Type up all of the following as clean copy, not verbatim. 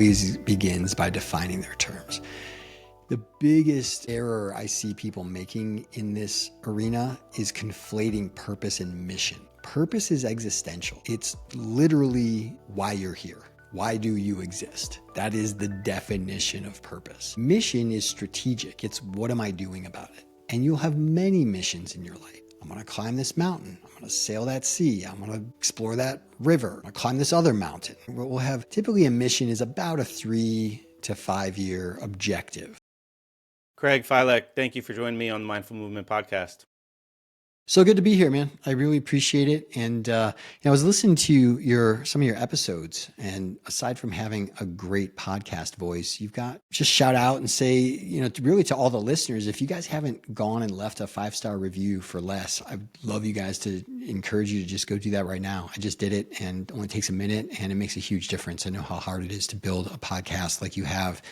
always begins by defining their terms. The biggest error I see people making in this arena is conflating purpose and mission. Purpose is existential. It's literally why you're here. Why do you exist? That is the definition of purpose. Mission is strategic. It's what am I doing about it? And you'll have many missions in your life. I'm going to climb this mountain. I'm going to sail that sea. I'm going to explore that river. I'm going to climb this other mountain. We'll have typically a mission is about a 3 to 5 year objective. Craig Filek, thank you for joining me on the Mindful Movement podcast. So good to be here, man. I really appreciate it. And I was listening to some of your episodes, and aside from having a great podcast voice, you've got just shout out and say, really to all the listeners, if you guys haven't gone and left a 5-star review for less, I'd love you guys to encourage you to just go do that right now. I just did it, and it only takes a minute, and it makes a huge difference. I know how hard it is to build a podcast like you have.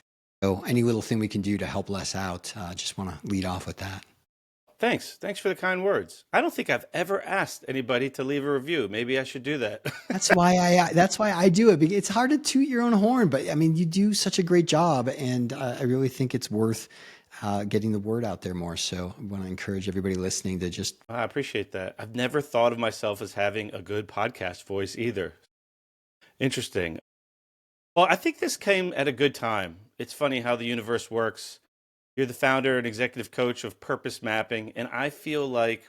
So any little thing we can do to help Les out, just want to lead off with that. Thanks for the kind words. I don't think I've ever asked anybody to leave a review. Maybe I should do that. That's why I do it. It's hard to toot your own horn, but I mean, you do such a great job, and I really think it's worth getting the word out there more. So I want to encourage everybody listening to just. I appreciate that. I've never thought of myself as having a good podcast voice either. Interesting. Well, I think this came at a good time. It's funny how the universe works. You're the founder and executive coach of Purpose Mapping, and I feel like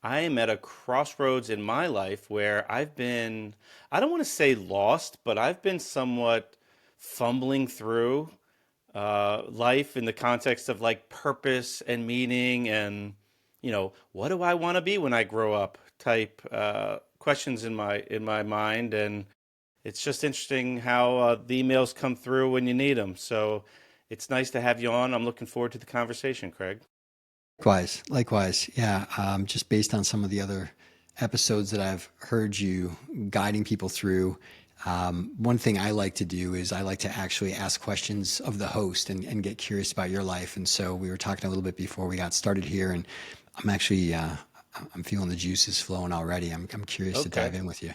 I am at a crossroads in my life where I've been, I don't want to say lost, but I've been somewhat fumbling through life in the context of like purpose and meaning and, what do I want to be when I grow up type questions in my mind. And it's just interesting how the emails come through when you need them. So it's nice to have you on. I'm looking forward to the conversation, Craig. Likewise. Yeah. Just based on some of the other episodes that I've heard you guiding people through, one thing I like to do is I like to actually ask questions of the host and get curious about your life. And so we were talking a little bit before we got started here, and I'm actually, I'm feeling the juices flowing already. I'm curious to dive in with you.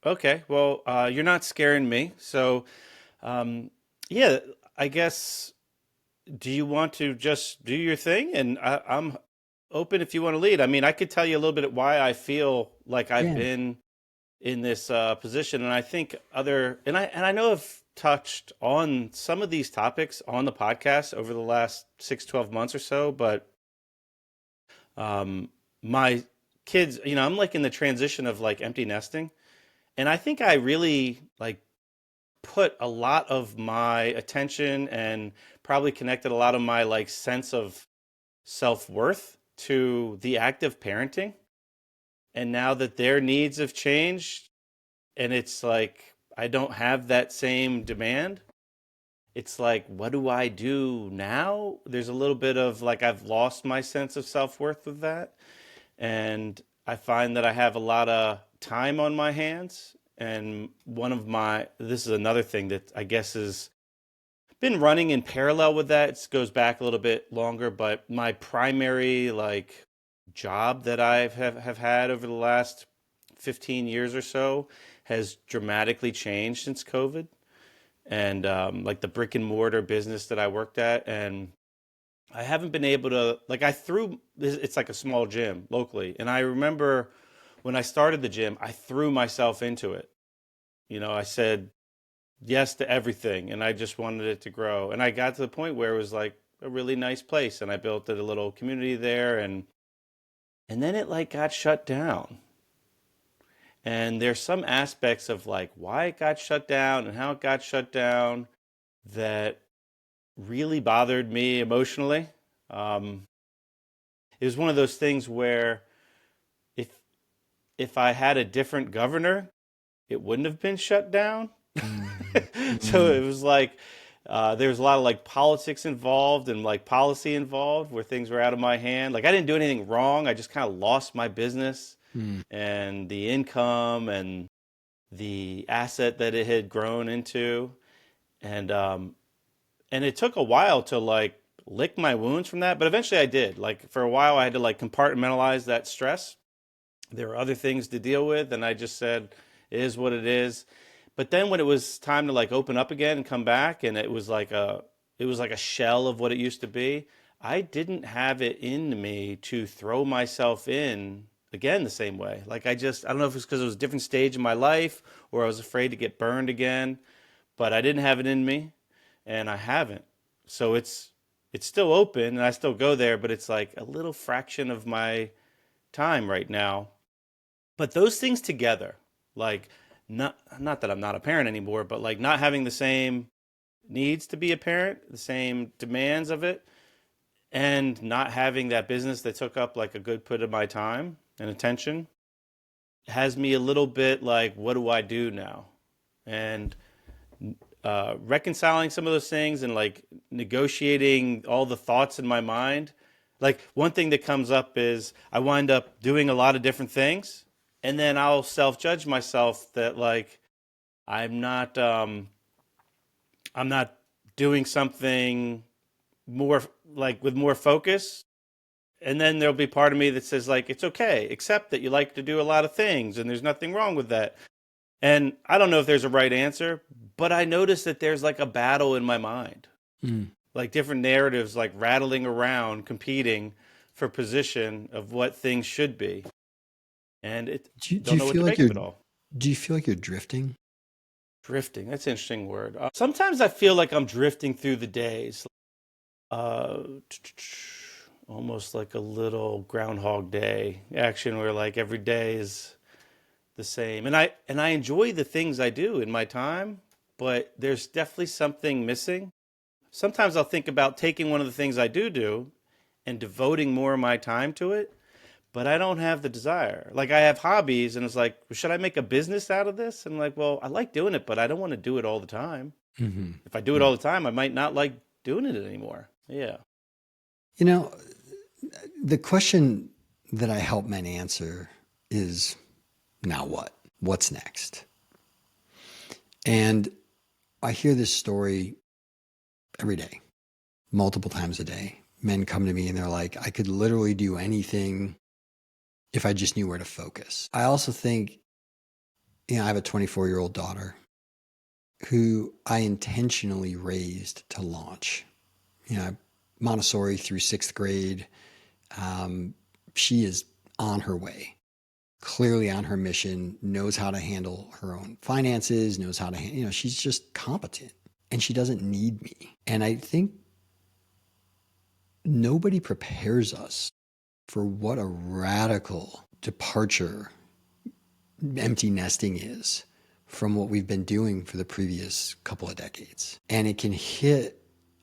Okay. Well, you're not scaring me. So, I guess, do you want to just do your thing? And I'm open if you want to lead. I mean, I could tell you a little bit why I feel like I've been in this position. And I think I know I've touched on some of these topics on the podcast over the last 6-12 months or so, but my kids, I'm like in the transition of like empty nesting. And I think I really like put a lot of my attention and probably connected a lot of my like sense of self-worth to the act of parenting. And now that their needs have changed and it's like I don't have that same demand, it's like, what do I do now? There's a little bit of like I've lost my sense of self-worth with that. And I find that I have a lot of time on my hands. And this is another thing that I guess has been running in parallel with that. It goes back a little bit longer, but my primary like job that I have had over the last 15 years or so has dramatically changed since COVID. And like the brick and mortar business that I worked at, and I haven't been able to, like it's like a small gym locally. And I remember when I started the gym, I threw myself into it. I said yes to everything, and I just wanted it to grow. And I got to the point where it was like a really nice place, and I built a little community there, and then it like got shut down. And there's some aspects of like why it got shut down and how it got shut down that really bothered me emotionally. It was one of those things where if I had a different governor, it wouldn't have been shut down. So it was like there was a lot of like politics involved and like policy involved where things were out of my hand. Like I didn't do anything wrong. I just kind of lost my business and the income and the asset that it had grown into. And it took a while to like lick my wounds from that, but eventually I did. Like for a while I had to like compartmentalize that stress. There were other things to deal with, and I just said, it is what it is. But then when it was time to like open up again and come back, and it was like a shell of what it used to be, I didn't have it in me to throw myself in again the same way. Like I don't know if it's because it was a different stage in my life or I was afraid to get burned again, but I didn't have it in me, and I haven't. So it's still open and I still go there, but it's like a little fraction of my time right now. But those things together, like not that I'm not a parent anymore, but like not having the same needs to be a parent, the same demands of it, and not having that business that took up like a good bit of my time and attention has me a little bit like, what do I do now? And reconciling some of those things and like negotiating all the thoughts in my mind. Like one thing that comes up is I wind up doing a lot of different things, and then I'll self judge myself that like I'm not I'm not doing something more like with more focus. And then there'll be part of me that says like it's okay, accept that you like to do a lot of things and there's nothing wrong with that. And I don't know if there's a right answer, but I notice that there's like a battle in my mind, Mm. like different narratives like rattling around, competing for position of what things should be. And it Do don't you know what feel to like make of it all. do you feel like you're drifting? Drifting, that's an interesting word. Sometimes I feel like I'm drifting through the days, uh, almost like a little Groundhog Day action where like every day is the same. And I enjoy the things I do in my time, but there's definitely something missing. Sometimes I'll think about taking one of the things I do and devoting more of my time to it, but I don't have the desire. Like I have hobbies and it's like, well, should I make a business out of this? And like, well, I like doing it, but I don't want to do it all the time. Hmm. If I do it all the time, I might not like doing it anymore. Yeah. You know, the question that I help men answer is now what? What's next? And I hear this story every day, multiple times a day. Men come to me and they're like, I could literally do anything if I just knew where to focus. I also think, I have a 24-year-old daughter who I intentionally raised to launch. Montessori through sixth grade. She is on her way, clearly on her mission, knows how to handle her own finances, knows how to, she's just competent and she doesn't need me. And I think nobody prepares us for what a radical departure empty nesting is from what we've been doing for the previous couple of decades. And it can hit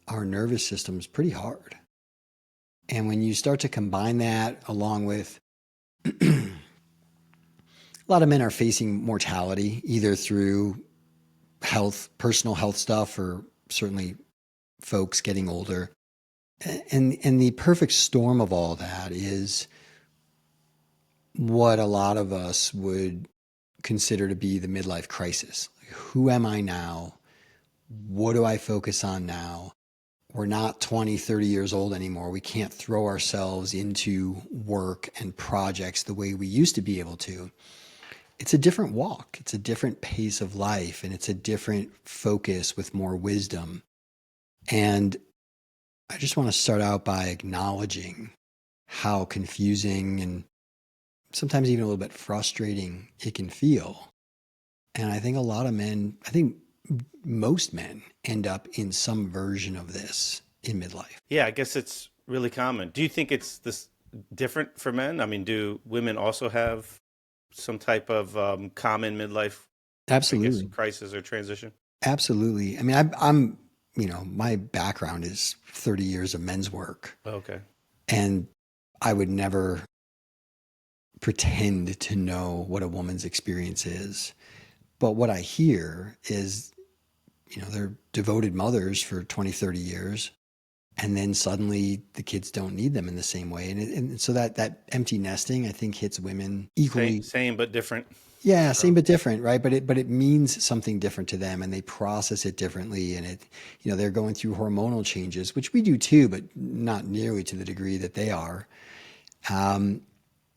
our nervous systems pretty hard. And when you start to combine that along with a lot of men are facing mortality, either through health, personal health stuff, or certainly folks getting older. And the perfect storm of all that is what a lot of us would consider to be the midlife crisis. Like, who am I now? What do I focus on now? We're not 20, 30 years old anymore. We can't throw ourselves into work and projects the way we used to be able to. It's a different walk. It's a different pace of life, and it's a different focus with more wisdom. And I just want to start out by acknowledging how confusing and sometimes even a little bit frustrating it can feel. And I think I think most men end up in some version of this in midlife. Yeah, I guess it's really common. Do you think it's this different for men? I mean, do women also have some type of common midlife, I guess, Absolutely. crisis or transition? Absolutely. I mean, I'm, my background is 30 years of men's work, Okay. and I would never pretend to know what a woman's experience is. But what I hear is, they're devoted mothers for 20, 30 years. And then suddenly the kids don't need them in the same way. And so that empty nesting, I think, hits women equally. Same but different. Yeah, same Oh, but different, right? But it means something different to them, and they process it differently. And they're going through hormonal changes, which we do too, but not nearly to the degree that they are. And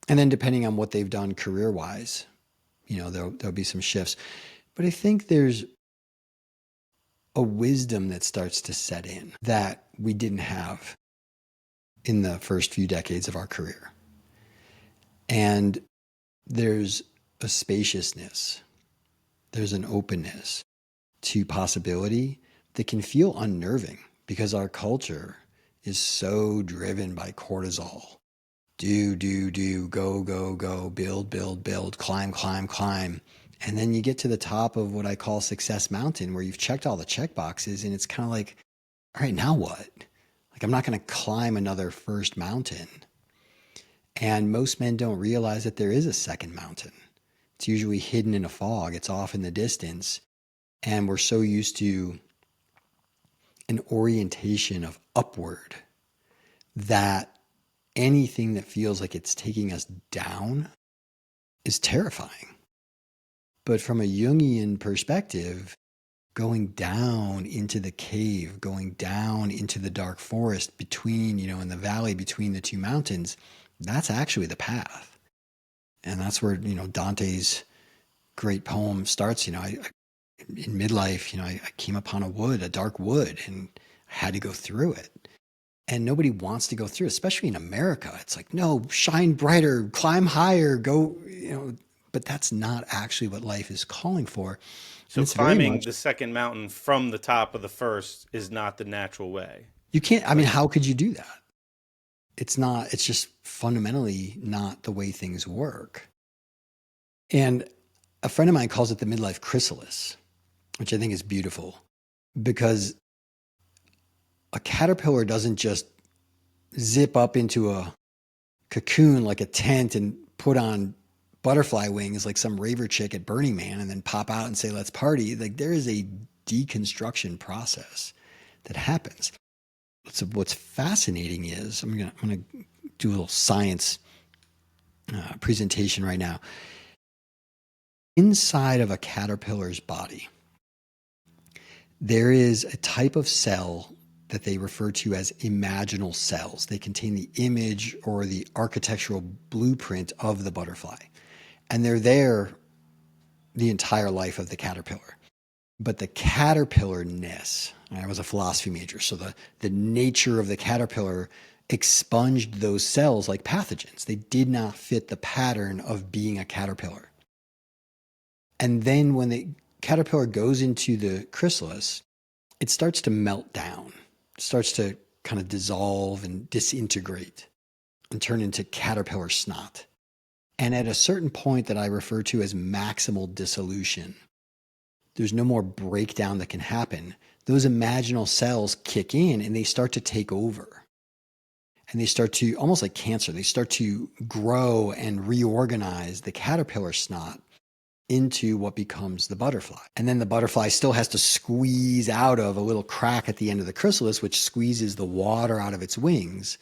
then depending on what they've done career-wise, there'll be some shifts. But I think there's a wisdom that starts to set in that we didn't have in the first few decades of our career. And there's a spaciousness, there's an openness to possibility that can feel unnerving because our culture is so driven by cortisol. Do, go, go, go, build, build, build, climb, climb, climb. And then you get to the top of what I call Success Mountain, where you've checked all the check boxes, and it's kind of like, all right, now what? Like, I'm not going to climb another first mountain. And most men don't realize that there is a second mountain. It's usually hidden in a fog, it's off in the distance. And we're so used to an orientation of upward that anything that feels like it's taking us down is terrifying. But from a Jungian perspective, going down into the cave, going down into the dark forest between, in the valley between the two mountains, that's actually the path. And that's where, Dante's great poem starts. In Midlife, I came upon a dark wood, and I had to go through it. And nobody wants to go through, especially in America. It's like, no, shine brighter, climb higher, go, but that's not actually what life is calling for. So climbing the second mountain from the top of the first is not the natural way. You can't, how could you do that? It's just fundamentally not the way things work. And a friend of mine calls it the midlife chrysalis, which I think is beautiful, because a caterpillar doesn't just zip up into a cocoon like a tent and put on butterfly wings like some raver chick at Burning Man and then pop out and say, let's party. Like, there is a deconstruction process that happens. What's fascinating is, I'm gonna do a little science presentation right now. Inside of a caterpillar's body, there is a type of cell that they refer to as imaginal cells. They contain the image or the architectural blueprint of the butterfly. And they're there the entire life of the caterpillar. But the caterpillarness, I was a philosophy major, so the nature of the caterpillar expunged those cells like pathogens. They did not fit the pattern of being a caterpillar. And then when the caterpillar goes into the chrysalis, it starts to melt down. It starts to kind of dissolve and disintegrate and turn into caterpillar snot. And at a certain point that I refer to as maximal dissolution, there's no more breakdown that can happen. Those imaginal cells kick in and they start to take over. And they start to, almost like cancer, they start to grow and reorganize the caterpillar snot into what becomes the butterfly. And then the butterfly still has to squeeze out of a little crack at the end of the chrysalis, which squeezes the water out of its wings.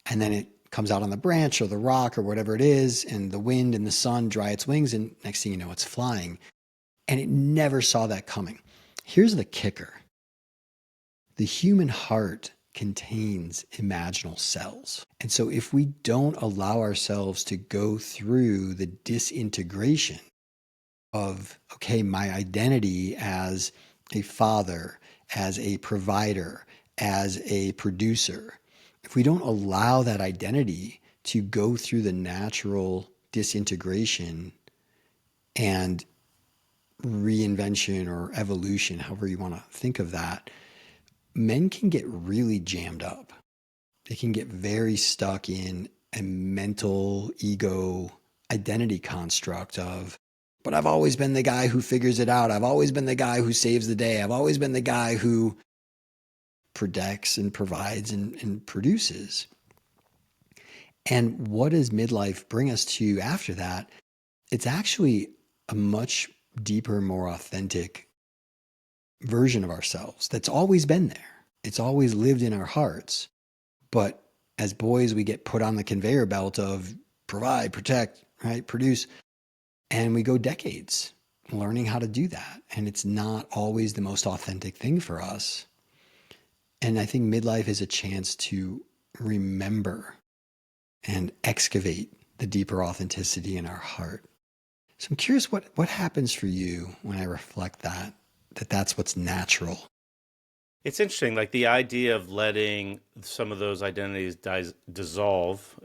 And then it comes out on the branch or the rock or whatever it is, and the wind and the sun dry its wings, and next thing you know, it's flying. And it never saw that coming. Here's the kicker. The human heart contains imaginal cells. And so if we don't allow ourselves to go through the disintegration of, okay, my identity as a father, as a provider, as a producer, if we don't allow that identity to go through the natural disintegration and reinvention or evolution, however you want to think of that, men can get really jammed up. They can get very stuck in a mental ego identity construct of, but I've always been the guy who figures it out. I've always been the guy who saves the day. I've always been the guy who protects and provides and produces. And what does midlife bring us to after that? It's actually a much deeper, more authentic version of ourselves that's always been there. It's always lived in our hearts. But as boys, we get put on the conveyor belt of provide, protect, right, produce. And we go decades learning how to do that. And it's not always the most authentic thing for us. And I think midlife is a chance to remember and excavate the deeper authenticity in our heart. So I'm curious what happens for you when I reflect that's what's natural. It's interesting, like the idea of letting some of those identities dissolve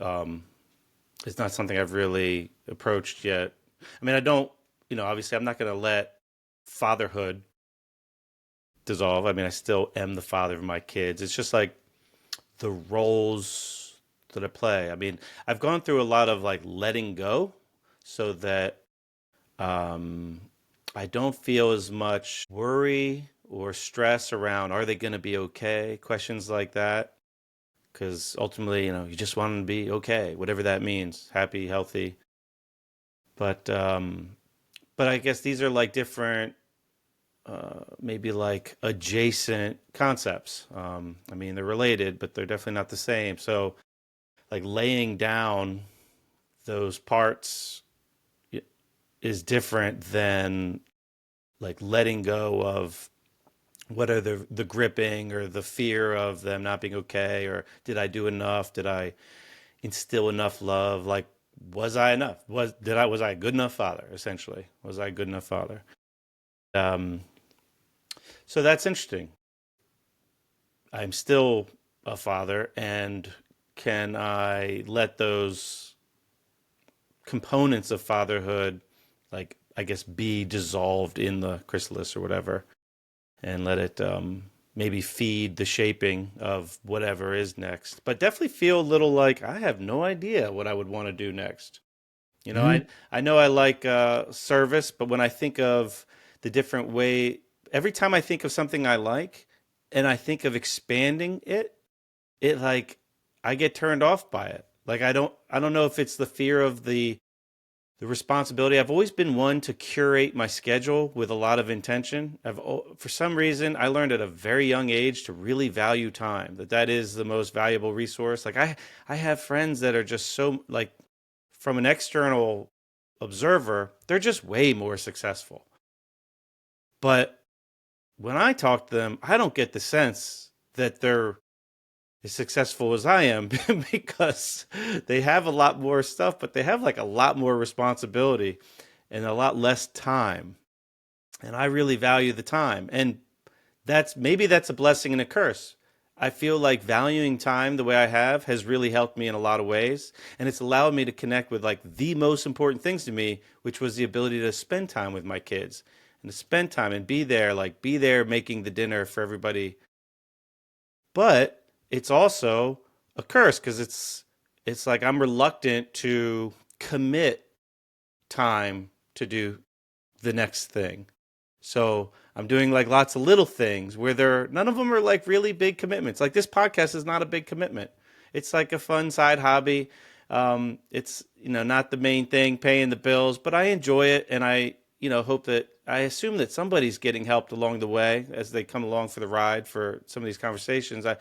is not something I've really approached yet. I mean, I don't, obviously, I'm not going to let fatherhood dissolve. I mean, I still am the father of my kids. It's just like the roles that I play. I mean, I've gone through a lot of like letting go so that um, I don't feel as much worry or stress around are they going to be okay? Questions like that. Because ultimately, you just want them to be okay, whatever that means, happy, healthy. But I guess these are like different, maybe like adjacent concepts. I mean, they're related, but they're definitely not the same. So, like laying down those parts is different than like letting go of what are the gripping or the fear of them not being okay, or did I do enough? Did I instill enough love? Like, was I enough? Was I a good enough father? Essentially, was I a good enough father? Um, so that's interesting. I'm still a father, and can I let those components of fatherhood, like I guess, be dissolved in the chrysalis or whatever, and let it maybe feed the shaping of whatever is next. But definitely feel a little like I have no idea what I would want to do next. Mhm. I know I like service, but when I think of the different way, every time I think of something I like, and I think of expanding it, it like I get turned off by it. Like I don't know if it's the fear of the responsibility. I've always been one to curate my schedule with a lot of intention. For some reason, I learned at a very young age to really value time. That is the most valuable resource. Like I have friends that are just so like from an external observer, they're just way more successful. But when I talk to them, I don't get the sense that they're as successful as I am because they have a lot more stuff, but they have like a lot more responsibility and a lot less time. And I really value the time. And that's a blessing and a curse. I feel like valuing time the way I have has really helped me in a lot of ways. And it's allowed me to connect with like the most important things to me, which was the ability to spend time with my kids and to spend time and be there making the dinner for everybody. But it's also a curse because it's like I'm reluctant to commit time to do the next thing. So I'm doing like lots of little things where none of them are like really big commitments. Like this podcast is not a big commitment. It's like a fun side hobby. It's not the main thing, paying the bills, but I enjoy it, and I hope that I assume that somebody's getting helped along the way as they come along for the ride for some of these conversations. I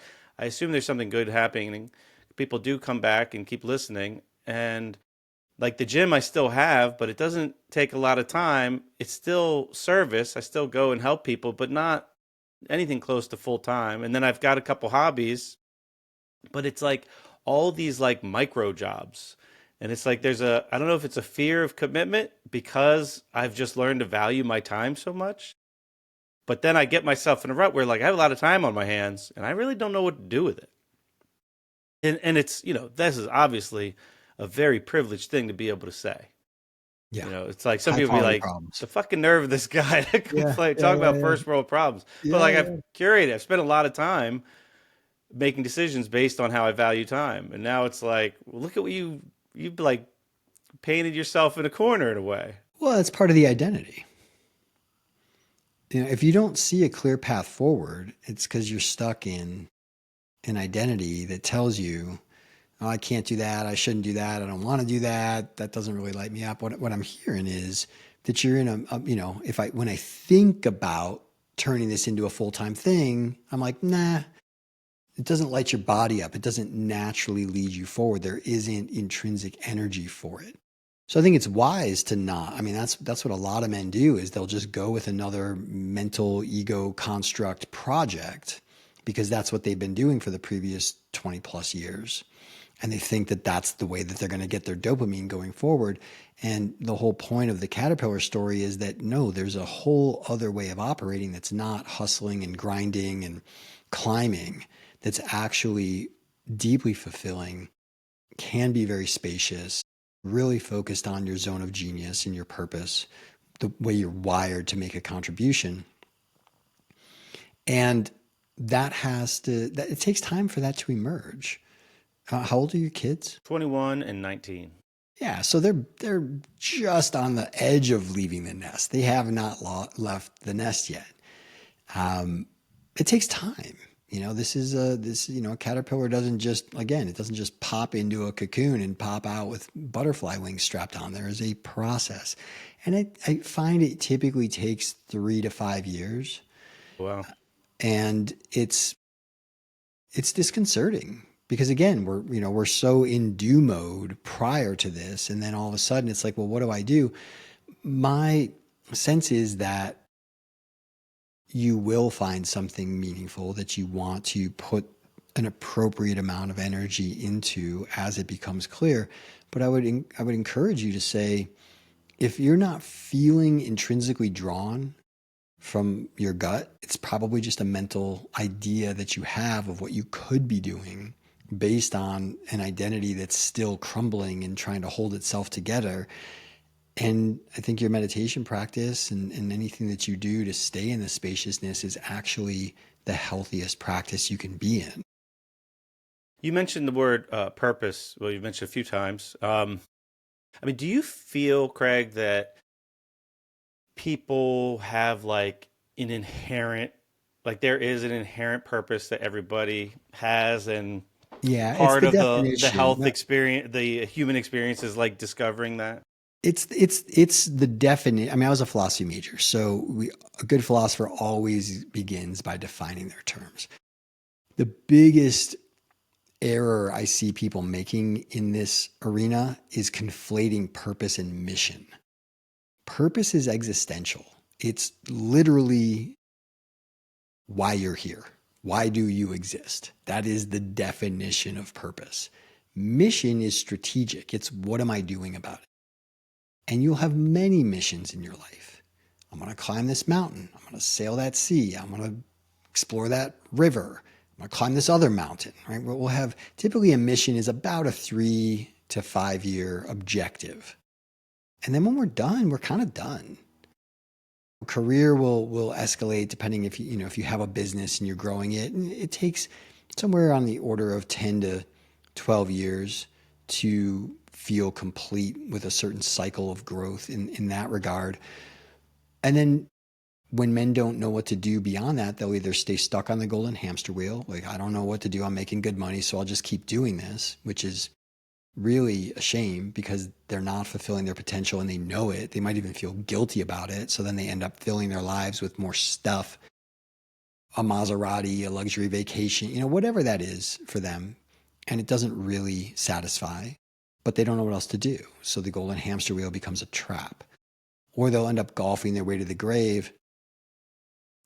assume there's something good happening, and people do come back and keep listening. And like the gym I still have, but it doesn't take a lot of time. It's still service. I still go and help people, but not anything close to full time. And then I've got a couple hobbies, but it's like all these like micro jobs. And it's like I don't know if it's a fear of commitment because I've just learned to value my time so much. But then I get myself in a rut where like I have a lot of time on my hands and I really don't know what to do with it. And it's, this is obviously a very privileged thing to be able to say. Yeah. It's like some High people be quality like, problems. the fucking nerve of this guy to Yeah. complain, Yeah. talk Yeah. about Yeah. first world problems. But Yeah. like I've Yeah. curated, I've spent a lot of time making decisions based on how I value time. And now it's like, well, look at what you've like painted yourself in a corner in a way. Well, that's part of the identity. If you don't see a clear path forward, it's because you're stuck in an identity that tells you, oh, I can't do that. I shouldn't do that. I don't want to do that. That doesn't really light me up. What I'm hearing is that you're in when I think about turning this into a full-time thing, I'm like, nah, it doesn't light your body up. It doesn't naturally lead you forward. There isn't intrinsic energy for it. So I think it's wise to not. I mean, that's what a lot of men do is they'll just go with another mental ego construct project because that's what they've been doing for the previous 20 plus years. And they think that that's the way that they're going to get their dopamine going forward. And the whole point of the caterpillar story is that no, there's a whole other way of operating that's not hustling and grinding and climbing, that's actually deeply fulfilling, can be very spacious, really focused on your zone of genius and your purpose, the way you're wired to make a contribution. And it takes time for that to emerge. How old are your kids? 21 and 19. Yeah, so they're just on the edge of leaving the nest. They have not left the nest yet. It takes time. A caterpillar doesn't just pop into a cocoon and pop out with butterfly wings strapped on. There is a process. And I find it typically takes 3 to 5 years. Wow. And it's disconcerting because again, we're so in do mode prior to this. And then all of a sudden it's like, well, what do I do? My sense is that you will find something meaningful that you want to put an appropriate amount of energy into as it becomes clear. But I would encourage you to say, if you're not feeling intrinsically drawn from your gut, it's probably just a mental idea that you have of what you could be doing based on an identity that's still crumbling and trying to hold itself together. And I think your meditation practice and anything that you do to stay in the spaciousness is actually the healthiest practice you can be in. You mentioned the word purpose. Well, you mentioned a few times. Do you feel, Craig, that people have there is an inherent purpose that everybody has, and Yeah, it's part the of the definition. health experience, the human experience is like discovering that? It's the definite. I mean, I was a philosophy major, so a good philosopher always begins by defining their terms. The biggest error I see people making in this arena is conflating purpose and mission. Purpose is existential. It's literally why you're here. Why do you exist? That is the definition of purpose. Mission is strategic. It's what am I doing about it? And you'll have many missions in your life. I'm going to climb this mountain. I'm going to sail that sea. I'm going to explore that river. I'm going to climb this other mountain, right? We'll have typically a mission is about a 3 to 5 year objective. And then when we're done, we're kind of done. Career will escalate depending if you have a business and you're growing it. And it takes somewhere on the order of 10 to 12 years to feel complete with a certain cycle of growth in that regard. And then when men don't know what to do beyond that, they'll either stay stuck on the golden hamster wheel. Like, I don't know what to do. I'm making good money, so I'll just keep doing this, which is really a shame because they're not fulfilling their potential and they know it. They might even feel guilty about it. So then they end up filling their lives with more stuff, a Maserati, a luxury vacation, whatever that is for them. And it doesn't really satisfy, but they don't know what else to do. So the golden hamster wheel becomes a trap. Or they'll end up golfing their way to the grave,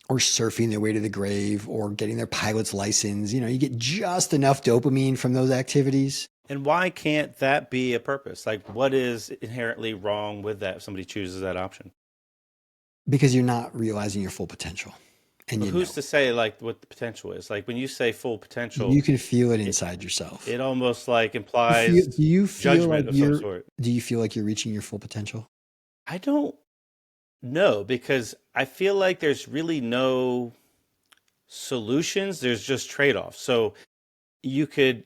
or surfing their way to the grave, or getting their pilot's license. You get just enough dopamine from those activities. And why can't that be a purpose? Like, what is inherently wrong with that if somebody chooses that option? Because you're not realizing your full potential. And But who's to say like what the potential is? Like when you say full potential, you can feel it inside yourself. It almost like implies do you feel judgment like of some sort. Do you feel like you're reaching your full potential? I don't know, because I feel like there's really no solutions. There's just trade-offs. So you could,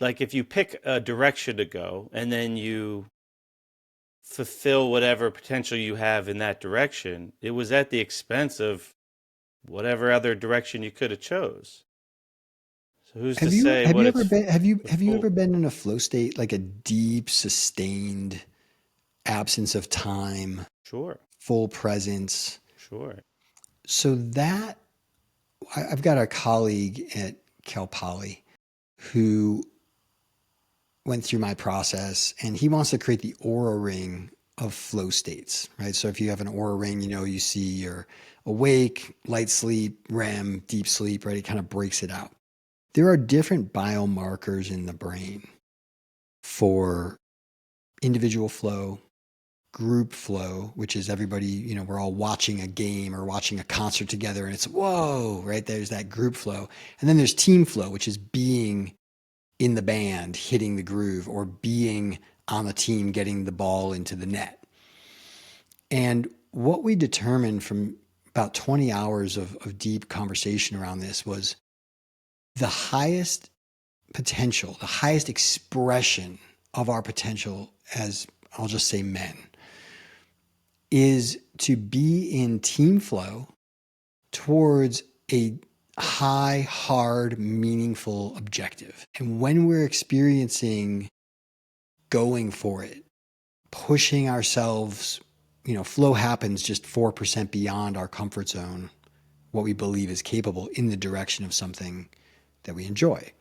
like, if you pick a direction to go and then you fulfill whatever potential you have in that direction, it was at the expense of whatever other direction you could have chose. So who's to say what it's have you ever been in a flow state, like a deep, sustained absence of time? Sure. Full presence. Sure. So that I've got a colleague at Cal Poly who went through my process, and he wants to create the aura ring of flow states, right? So if you have an aura ring, you see you're awake, light sleep, REM, deep sleep, right? It kind of breaks it out. There are different biomarkers in the brain for individual flow, group flow, which is everybody, we're all watching a game or watching a concert together and it's whoa, right? There's that group flow. And then there's team flow, which is being in the band, hitting the groove, or being on the team, getting the ball into the net. And what we determined from about 20 hours of deep conversation around this was the highest potential, the highest expression of our potential as, I'll just say, men, is to be in team flow towards a high, hard, meaningful objective. And when we're experiencing going for it, pushing ourselves, flow happens just 4% beyond our comfort zone, what we believe is capable in the direction of something that we enjoy.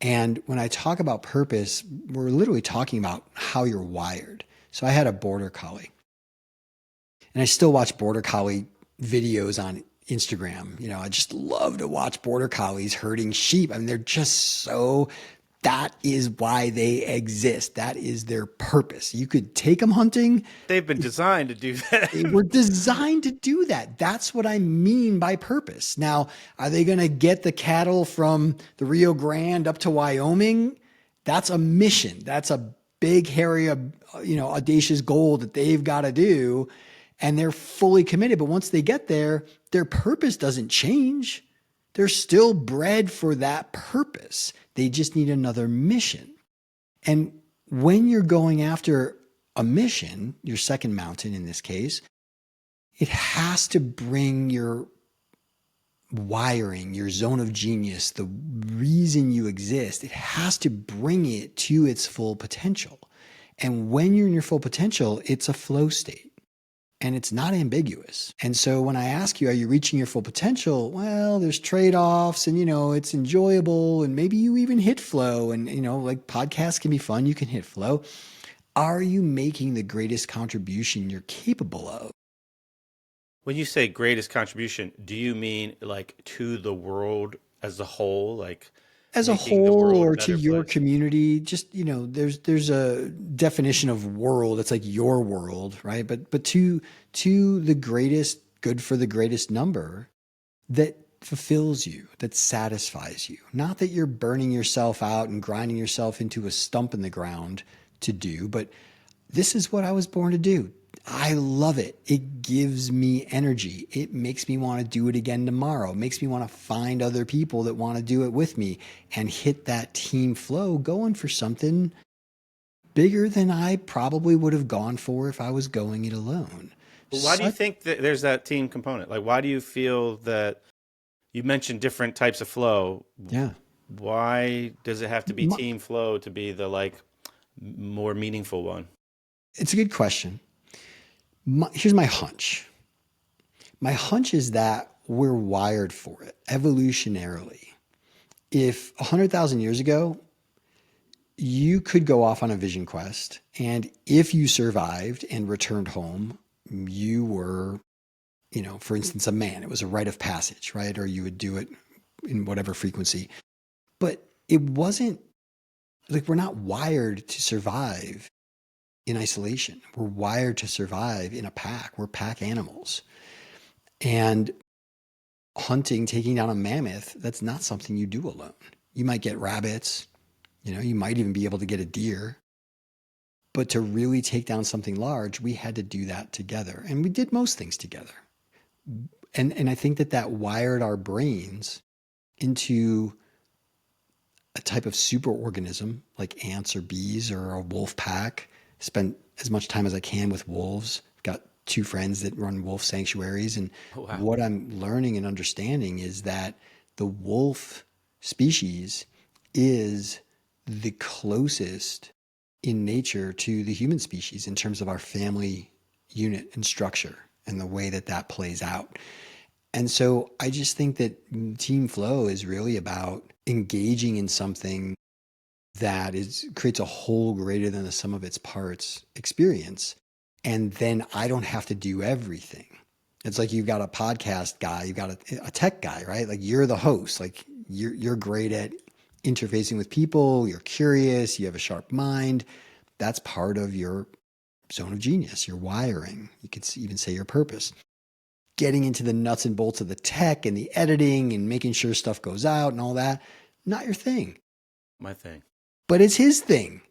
And when I talk about purpose, we're literally talking about how you're wired. So I had a border collie, and I still watch border collie videos on Instagram. I just love to watch border collies herding sheep. I mean, they're just so, that is why they exist. That is their purpose. You could take them hunting. They've been designed to do that. They were designed to do that. That's what I mean by purpose. Now, are they going to get the cattle from the Rio Grande up to Wyoming? That's a mission. That's a big, hairy, audacious goal that they've got to do. And they're fully committed. But once they get there, their purpose doesn't change. They're still bred for that purpose. They just need another mission. And when you're going after a mission, your second mountain in this case, it has to bring your wiring, your zone of genius, the reason you exist, it has to bring it to its full potential. And when you're in your full potential, it's a flow state. And it's not ambiguous. And so when I ask you, are you reaching your full potential? Well, there's trade-offs and, it's enjoyable and maybe you even hit flow and, like podcasts can be fun. You can hit flow. Are you making the greatest contribution you're capable of? When you say greatest contribution, do you mean like to the world as a whole? Like as a making the whole world a or better to your place? community? Just, there's a definition of world. It's like your world, right? But to the greatest good for the greatest number that fulfills you, that satisfies you. Not that you're burning yourself out and grinding yourself into a stump in the ground to do, but this is what I was born to do. I love it. It gives me energy. It makes me want to do it again tomorrow. It makes me want to find other people that want to do it with me and hit that team flow going for something bigger than I probably would have gone for if I was going it alone. Why do you think that there's that team component? Like, why do you feel that you mentioned different types of flow? Yeah. Why does it have to be My- team flow to be the more meaningful one? It's a good question. Here's my hunch. My hunch is that we're wired for it evolutionarily. If 100,000 years ago, you could go off on a vision quest, and if you survived and returned home, you were, for instance, a man. It was a rite of passage, right? Or you would do it in whatever frequency. But it wasn't like we're not wired to survive in isolation. We're wired to survive in a pack. We're pack animals. And hunting, taking down a mammoth, that's not something you do alone. You might get rabbits, you might even be able to get a deer. But to really take down something large, we had to do that together. And we did most things together. And I think that wired our brains into a type of superorganism like ants or bees or a wolf pack. Spent as much time as I can with wolves. Got 2 friends that run wolf sanctuaries. And Wow. what I'm learning and understanding is that the wolf species is the closest in nature to the human species in terms of our family unit and structure and the way that plays out. And so I just think that team flow is really about engaging in something that creates a whole greater than the sum of its parts experience. And then I don't have to do everything. It's like you've got a podcast guy, you've got a tech guy, right? Like you're the host, like you're great at interfacing with people, you're curious, you have a sharp mind. That's part of your zone of genius, your wiring. You could even say your purpose. Getting into the nuts and bolts of the tech and the editing and making sure stuff goes out and all that, not your thing. My thing. But it's his thing.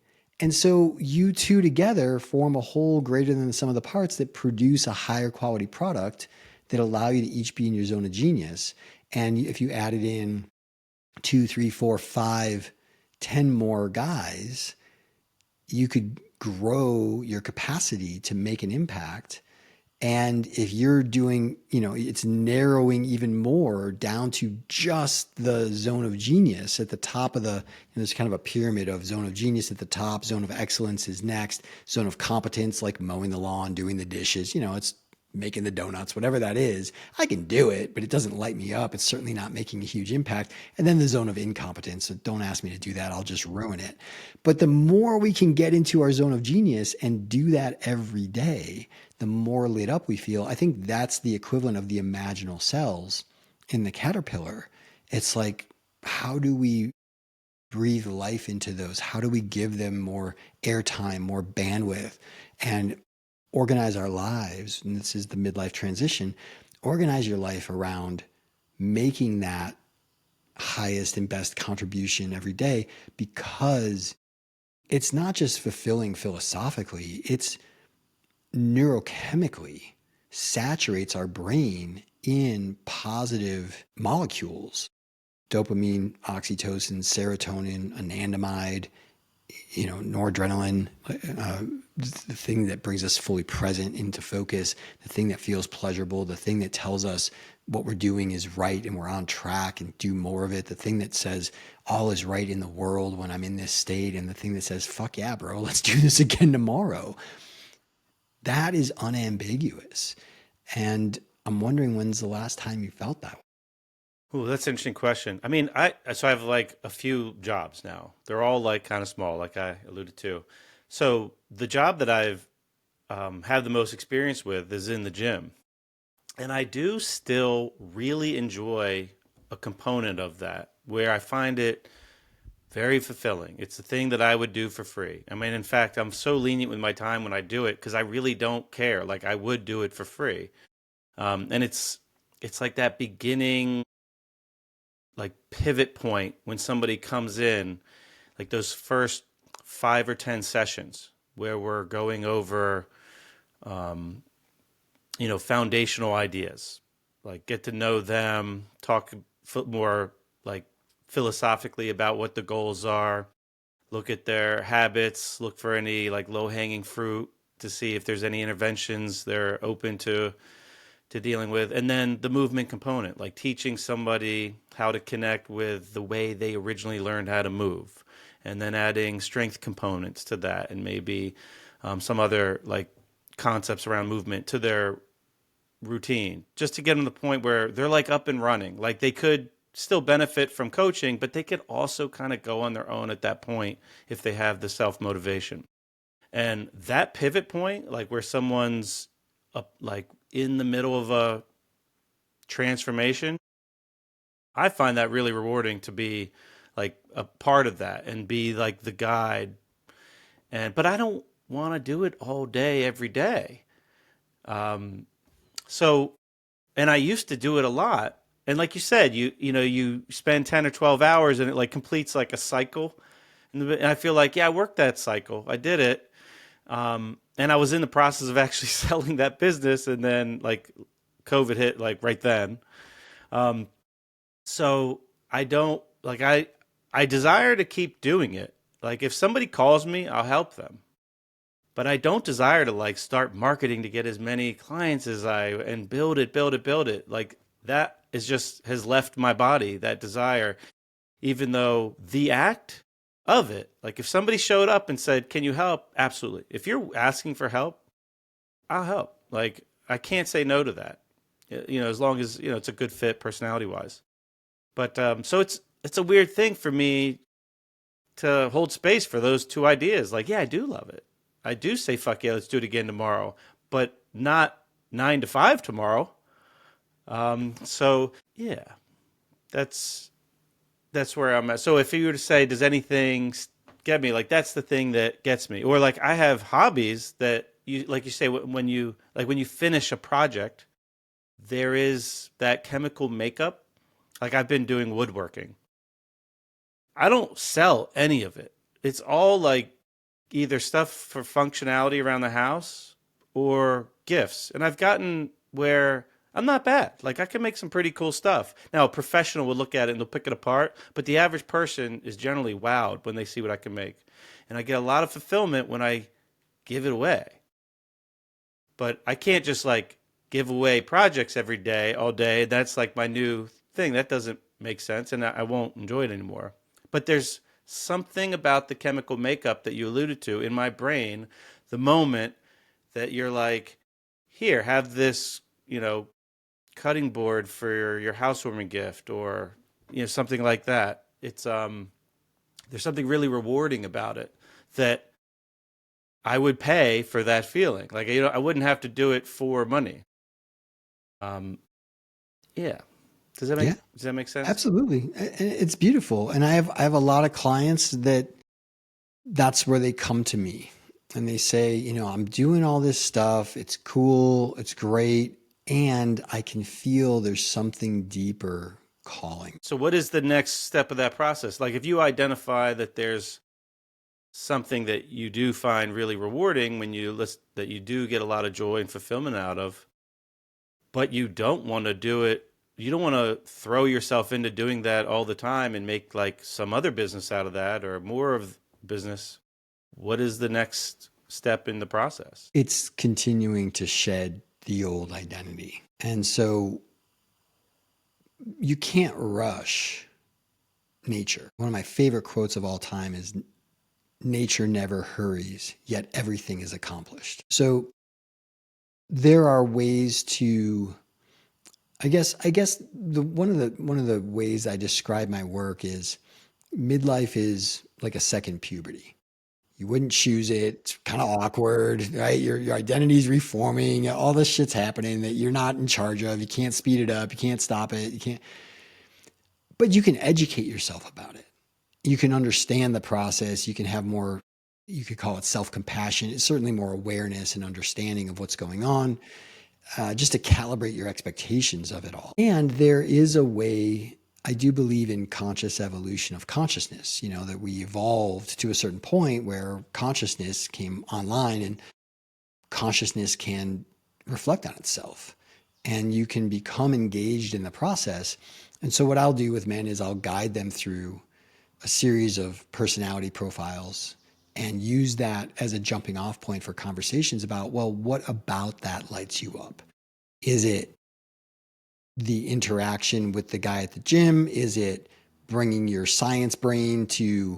And so you two together form a whole greater than the sum of the parts that produce a higher quality product that allow you to each be in your zone of genius. And if you added in 2, 3, 4, 5, 10 more guys, you could grow your capacity to make an impact. And if you're doing, it's narrowing even more down to just the zone of genius at the top of there's kind of a pyramid of zone of genius at the top, zone of excellence is next, zone of competence, like mowing the lawn, doing the dishes, it's making the donuts, whatever that is. I can do it, but it doesn't light me up. It's certainly not making a huge impact. And then the zone of incompetence. So don't ask me to do that. I'll just ruin it. But the more we can get into our zone of genius and do that every day, the more lit up we feel. I think that's the equivalent of the imaginal cells in the caterpillar. It's like, how do we breathe life into those? How do we give them more airtime, more bandwidth, and organize our lives? And this is the midlife transition. Organize your life around making that highest and best contribution every day, because it's not just fulfilling philosophically, it's neurochemically saturates our brain in positive molecules: dopamine, oxytocin, serotonin, anandamide, noradrenaline, the thing that brings us fully present into focus, the thing that feels pleasurable, the thing that tells us what we're doing is right and we're on track and do more of it, the thing that says all is right in the world when I'm in this state, and the thing that says, fuck yeah, bro, let's do this again tomorrow. That is unambiguous. And I'm wondering, when's the last time you felt that way? Ooh, that's an interesting question. I mean, I have like a few jobs now. They're all like kind of small, like I alluded to. So the job that I've had the most experience with is in the gym. And I do still really enjoy a component of that where I find it very fulfilling. It's the thing that I would do for free. I mean, in fact, I'm so lenient with my time when I do it because I really don't care. Like, I would do it for free. And it's like that beginning, like, pivot point when somebody comes in, like those first 5 or 10 sessions where we're going over, foundational ideas, like get to know them, talk more like philosophically about what the goals are, look at their habits, look for any like low-hanging fruit to see if there's any interventions they're open to dealing with. And then the movement component, like teaching somebody how to connect with the way they originally learned how to move, and then adding strength components to that, and maybe some other like concepts around movement to their routine, just to get them to the point where they're like up and running. Like, they could still benefit from coaching, but they could also kind of go on their own at that point if they have the self-motivation. And that pivot point, like where someone's up, like in the middle of a transformation, I find that really rewarding to be like a part of that and be like the guide. But I don't want to do it all day, every day. So, and I used to do it a lot. And like you said, you spend 10 or 12 hours and it like completes like a cycle. And I feel like, yeah, I worked that cycle. I did it. And I was in the process of actually selling that business, and then like COVID hit like right then. So I don't like, I desire to keep doing it. Like, if somebody calls me, I'll help them. But I don't desire to like start marketing to get as many clients and build it. Like, that is just has left my body, that desire, even though the act of it, like if somebody showed up and said, can you help? Absolutely. If you're asking for help, I'll help. Like, I can't say no to that, as long as, it's a good fit personality wise. But, so it's a weird thing for me to hold space for those two ideas. Like, yeah, I do love it. I do say, fuck yeah, let's do it again tomorrow, but not 9 to 5 tomorrow. So yeah, that's that's where I'm at. So if you were to say, does anything get me? Like that's the thing that gets me. Or like I have hobbies that you like you say when you finish a project, there is that chemical makeup. Like I've been doing woodworking. I don't sell any of it. It's all like either stuff for functionality around the house or gifts. And I've gotten where I'm not bad. Like I can make some pretty cool stuff. Now, a professional will look at it and they'll pick it apart, but the average person is generally wowed when they see what I can make. And I get a lot of fulfillment when I give it away. But I can't just like give away projects every day, all day. That's like my new thing. That doesn't make sense and I won't enjoy it anymore. But there's something about the chemical makeup that you alluded to in my brain, the moment that you're like, here, have this, cutting board for your housewarming gift or, something like that. It's there's something really rewarding about it that I would pay for that feeling. Like, I wouldn't have to do it for money. Um, yeah. Yeah, Does that make sense? absolutely. It's beautiful. And I have a lot of clients that's where they come to me and they say, I'm doing all this stuff. It's cool. It's great. And I can feel there's something deeper calling. So what is the next step of that process? Like if you identify that there's something that you do find really rewarding when you list that you do get a lot of joy and fulfillment out of, but you don't want to do it, you don't want to throw yourself into doing that all the time and make like some other business out of that or more of business. What is the next step in the process? It's continuing to shed the old identity. And so you can't rush nature. One of my favorite quotes of all time is nature never hurries, yet everything is accomplished. So there are ways to I guess one of the ways I describe my work is midlife is like a second puberty. You wouldn't choose it. It's kind of awkward, right? Your identity's reforming. All this shit's happening that you're not in charge of. You can't speed it up. You can't stop it. You can't. But you can educate yourself about it. You can understand the process. You can have more. You could call it self-compassion. It's certainly more awareness and understanding of what's going on, just to calibrate your expectations of it all. And there is a way. I do believe in conscious evolution of consciousness, that we evolved to a certain point where consciousness came online and consciousness can reflect on itself and you can become engaged in the process. And so what I'll do with men is I'll guide them through a series of personality profiles and use that as a jumping off point for conversations about, well, what about that lights you up? Is it the interaction with the guy at the gym? Is it bringing your science brain to,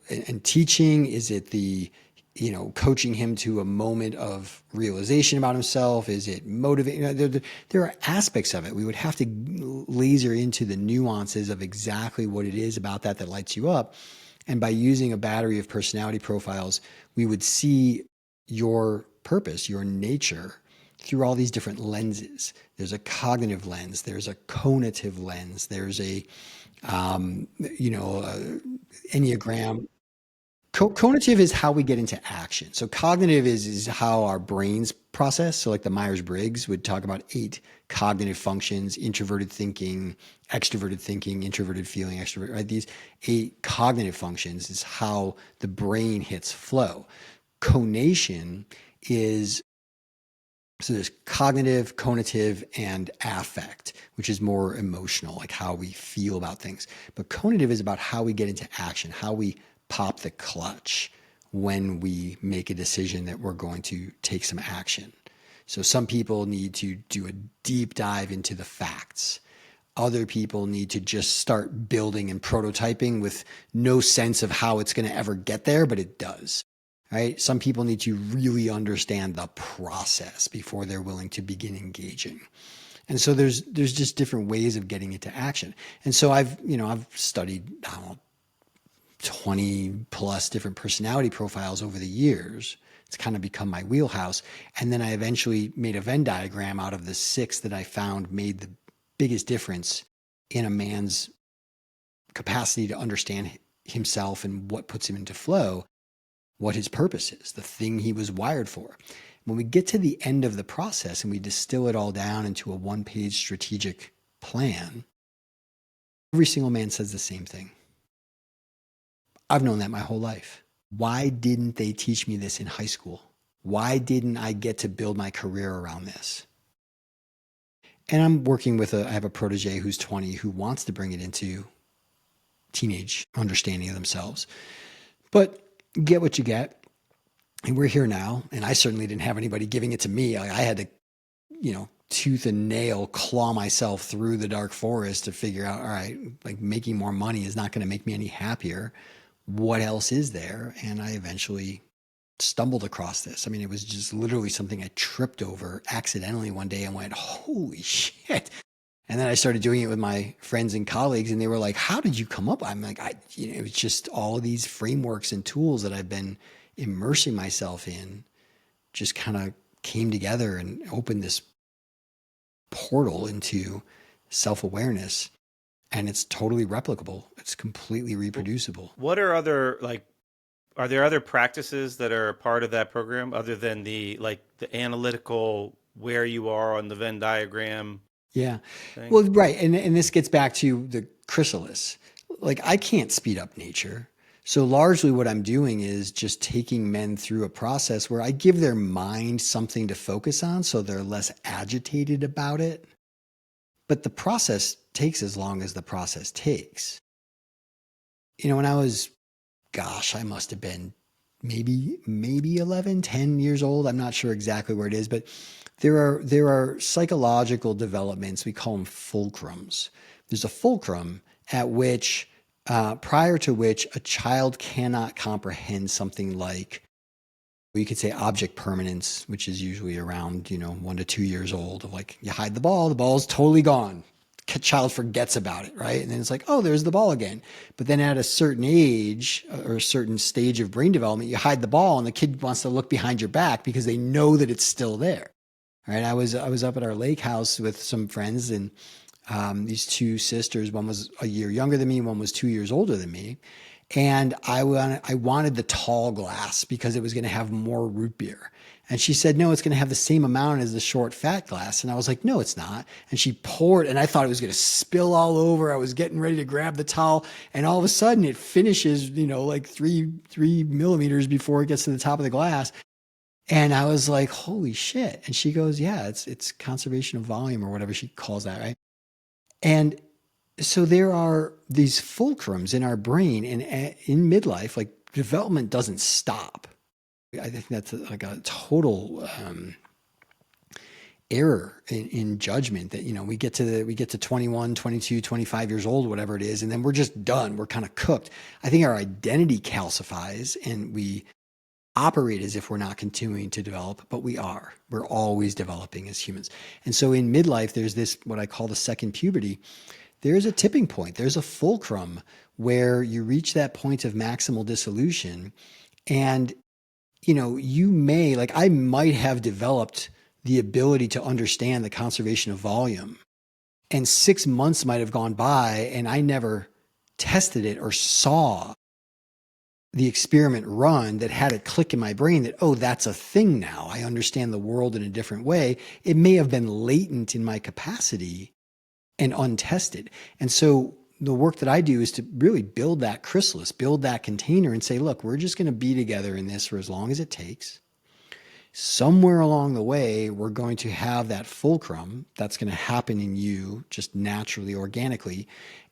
and teaching? Is it the, coaching him to a moment of realization about himself? Is it motivating? There are aspects of it. We would have to laser into the nuances of exactly what it is about that lights you up. And by using a battery of personality profiles, we would see your purpose, your nature, through all these different lenses. There's a cognitive lens, there's a conative lens, there's a, Enneagram. Conative is how we get into action. So cognitive is how our brains process. So like the Myers-Briggs would talk about 8 cognitive functions: introverted thinking, extroverted thinking, introverted feeling, extrovert, right? These 8 cognitive functions is how the brain hits flow. Conation is, so there's cognitive, conative, and affect, which is more emotional, like how we feel about things. But conative is about how we get into action, how we pop the clutch when we make a decision that we're going to take some action. So some people need to do a deep dive into the facts. Other people need to just start building and prototyping with no sense of how it's going to ever get there, but it does. Right? Some people need to really understand the process before they're willing to begin engaging. And so there's just different ways of getting into action. And so I've studied, I don't know, 20 plus different personality profiles over the years. It's kind of become my wheelhouse. And then I eventually made a Venn diagram out of the 6 that I found made the biggest difference in a man's capacity to understand himself and what puts him into flow, what his purpose is, the thing he was wired for. When we get to the end of the process and we distill it all down into a one-page strategic plan, every single man says the same thing. I've known that my whole life. Why didn't they teach me this in high school? Why didn't I get to build my career around this? And I'm working with I have a protege who's 20 who wants to bring it into teenage understanding of themselves. But get what you get. And we're here now. And I certainly didn't have anybody giving it to me. I had to, tooth and nail, claw myself through the dark forest to figure out, all right, like making more money is not going to make me any happier. What else is there? And I eventually stumbled across this. I mean, it was just literally something I tripped over accidentally one day and went, holy shit. And then I started doing it with my friends and colleagues, and they were like, how did you come up? I'm like, it was just all of these frameworks and tools that I've been immersing myself in just kind of came together and opened this portal into self-awareness. And it's totally replicable. It's completely reproducible. What are other, are there other practices that are a part of that program other than the analytical, where you are on the Venn diagram? Yeah. Thing? Well, right. And this gets back to the chrysalis. Like, I can't speed up nature. So largely what I'm doing is just taking men through a process where I give their mind something to focus on so they're less agitated about it. But the process takes as long as the process takes. When I was, I must have been maybe 11, 10 years old. I'm not sure exactly where it is, but there are psychological developments. We call them fulcrums. There's a fulcrum at which, prior to which a child cannot comprehend something like, you could say object permanence, which is usually around, 1 to 2 years old, of like, you hide the ball's totally gone. Child forgets about it, right? And then it's like, oh, there's the ball again. But then at a certain age or a certain stage of brain development, you hide the ball and the kid wants to look behind your back because they know that it's still there. Right? I was up at our lake house with some friends, and these two sisters, one was a year younger than me, one was 2 years older than me. And I wanted the tall glass because it was going to have more root beer. And she said, no, it's going to have the same amount as the short fat glass. And I was like, no, it's not. And she poured, and I thought it was going to spill all over. I was getting ready to grab the towel. And all of a sudden it finishes, like three millimeters before it gets to the top of the glass. And I was like, holy shit. And she goes, yeah, it's conservation of volume or whatever she calls that, right? And so there are these fulcrums in our brain, and in midlife, like, development doesn't stop. I think that's like a total error in judgment that, we get to 21, 22, 25 years old, whatever it is, and then we're just done. We're kind of cooked. I think our identity calcifies and we operate as if we're not continuing to develop, but we are. We're always developing as humans. And so in midlife, there's this, what I call the second puberty. There's a tipping point. There's a fulcrum where you reach that point of maximal dissolution. And, you may, like, I might have developed the ability to understand the conservation of volume. And 6 months might have gone by and I never tested it or saw the experiment run that had it click in my brain that, oh, that's a thing now. I understand the world in a different way. It may have been latent in my capacity and untested. And so the work that I do is to really build that chrysalis, build that container and say, look, we're just going to be together in this for as long as it takes. Somewhere along the way, we're going to have that fulcrum that's going to happen in you just naturally, organically.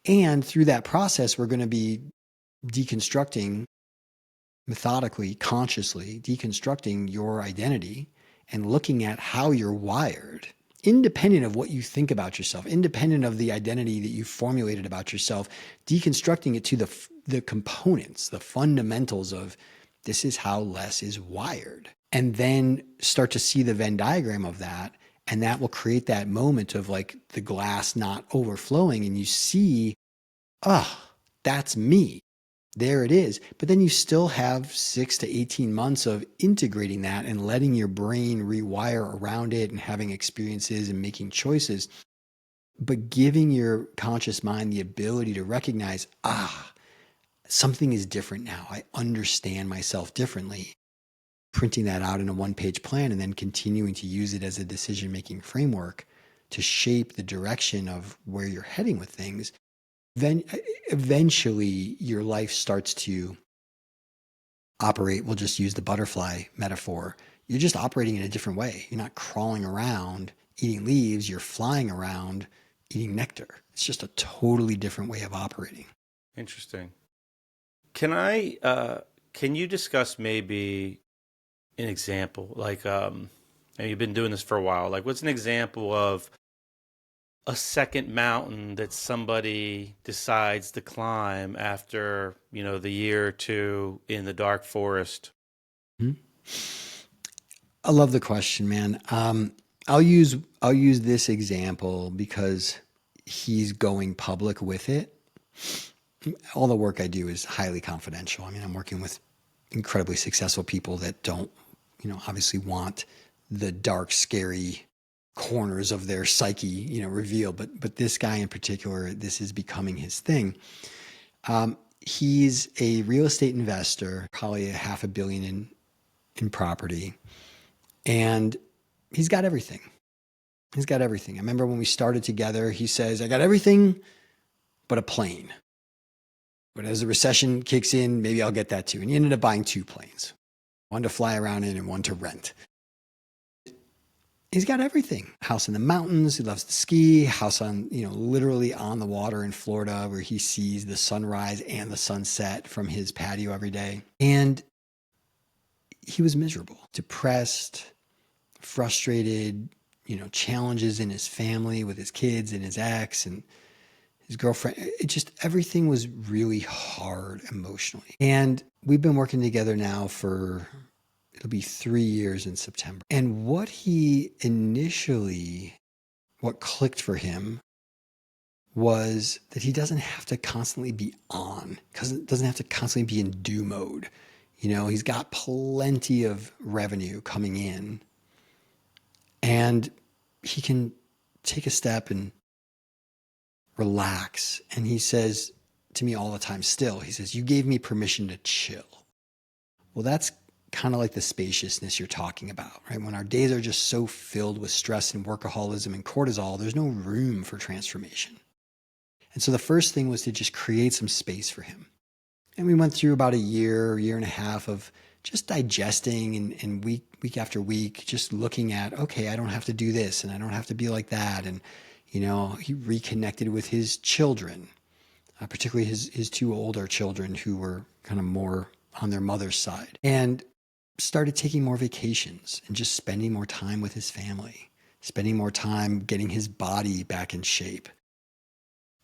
And through that process, we're going to be deconstructing methodically, consciously, deconstructing your identity and looking at how you're wired, independent of what you think about yourself, independent of the identity that you formulated about yourself, deconstructing it to the components, the fundamentals of this is how Les is wired. And then start to see the Venn diagram of that. And that will create that moment of like the glass not overflowing. And you see, that's me. There it is. But then you still have 6 to 18 months of integrating that and letting your brain rewire around it and having experiences and making choices. but giving your conscious mind the ability to recognize, something is different now. I understand myself differently. Printing that out in a one-page plan and then continuing to use it as a decision-making framework to shape the direction of where you're heading with things, then eventually your life starts to operate. We'll just use the butterfly metaphor. You're just operating in a different way. You're not crawling around eating leaves. You're flying around eating nectar. It's just a totally different way of operating. Interesting. Can you discuss maybe an example? Like, and you've been doing this for a while. Like, what's an example of a second mountain that somebody decides to climb after, the year or two in the dark forest? Hmm? I love the question, man. I'll use this example because he's going public with it. All the work I do is highly confidential. I mean, I'm working with incredibly successful people that don't, obviously want the dark, scary corners of their psyche, revealed. But this guy in particular, this is becoming his thing. He's a real estate investor, probably $500 million in property, and he's got everything. He's got everything. I remember when we started together, he says, I got everything but a plane. But as the recession kicks in, maybe I'll get that too. And he ended up buying 2 planes, one to fly around in and one to rent. He's got everything. House in the mountains. He loves to ski. House on, literally on the water in Florida where he sees the sunrise and the sunset from his patio every day. And he was miserable, depressed, frustrated, challenges in his family with his kids and his ex and his girlfriend. Everything was really hard emotionally. And we've been working together now for, it'll be 3 years in September. And what clicked for him was that he doesn't have to constantly be on, because it doesn't have to constantly be in do mode. He's got plenty of revenue coming in and he can take a step and relax. And he says to me all the time still, he says, you gave me permission to chill. Well, that's kind of like the spaciousness you're talking about, right? When our days are just so filled with stress and workaholism and cortisol, there's no room for transformation. And so the first thing was to just create some space for him. And we went through about a year and a half of just digesting and week after week, just looking at, okay, I don't have to do this and I don't have to be like that. And, he reconnected with his children, particularly his 2 older children who were kind of more on their mother's side, and started taking more vacations and just spending more time with his family, spending more time getting his body back in shape.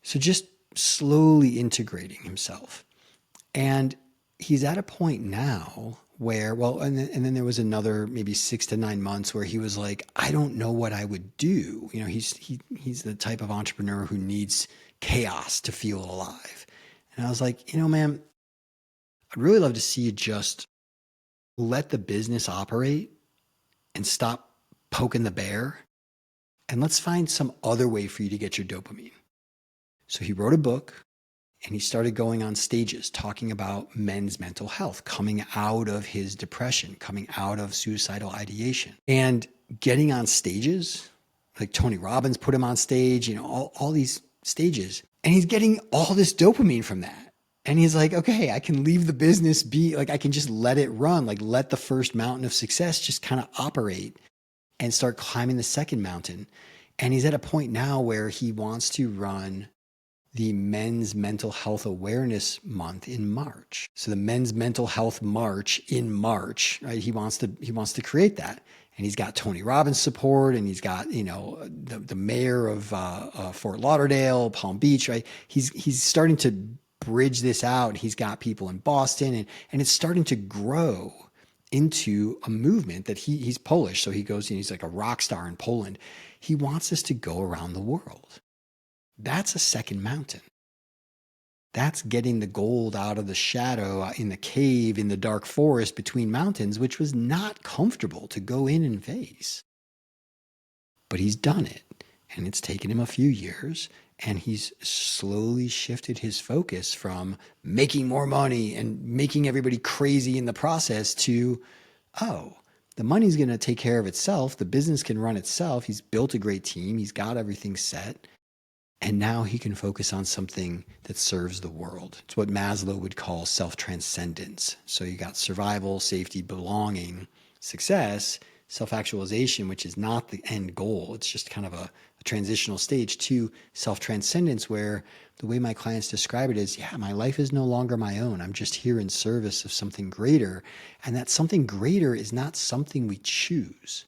So just slowly integrating himself. And he's at a point now where, and then there was another maybe 6 to 9 months where he was like, I don't know what I would do. He's the type of entrepreneur who needs chaos to feel alive. And I was like, man, I'd really love to see you just let the business operate and stop poking the bear. And let's find some other way for you to get your dopamine. So he wrote a book. And he started going on stages talking about men's mental health, coming out of his depression, coming out of suicidal ideation, and getting on stages. Like Tony Robbins put him on stage, all these stages. And he's getting all this dopamine from that. And he's like, okay, I can leave the business be, like I can just let it run, like let the first mountain of success just kind of operate and start climbing the second mountain. And he's at a point now where he wants to run the Men's Mental Health Awareness Month in March. So the Men's Mental Health March in March, right? He wants to create that. And he's got Tony Robbins support, and he's got, the mayor of Fort Lauderdale, Palm Beach, right? He's starting to bridge this out. He's got people in Boston, and it's starting to grow into a movement that he's Polish. So he goes, he's like a rock star in Poland. He wants this to go around the world. That's a second mountain. That's getting the gold out of the shadow in the cave, in the dark forest between mountains, which was not comfortable to go in and face. But he's done it. And it's taken him a few years, and he's slowly shifted his focus from making more money and making everybody crazy in the process to, oh, the money's going to take care of itself. The business can run itself. He's built a great team. He's got everything set. And now he can focus on something that serves the world. It's what Maslow would call self-transcendence. So you got survival, safety, belonging, success, self-actualization, which is not the end goal. It's just kind of a transitional stage to self-transcendence, where the way my clients describe it is, yeah, my life is no longer my own. I'm just here in service of something greater. And that something greater is not something we choose.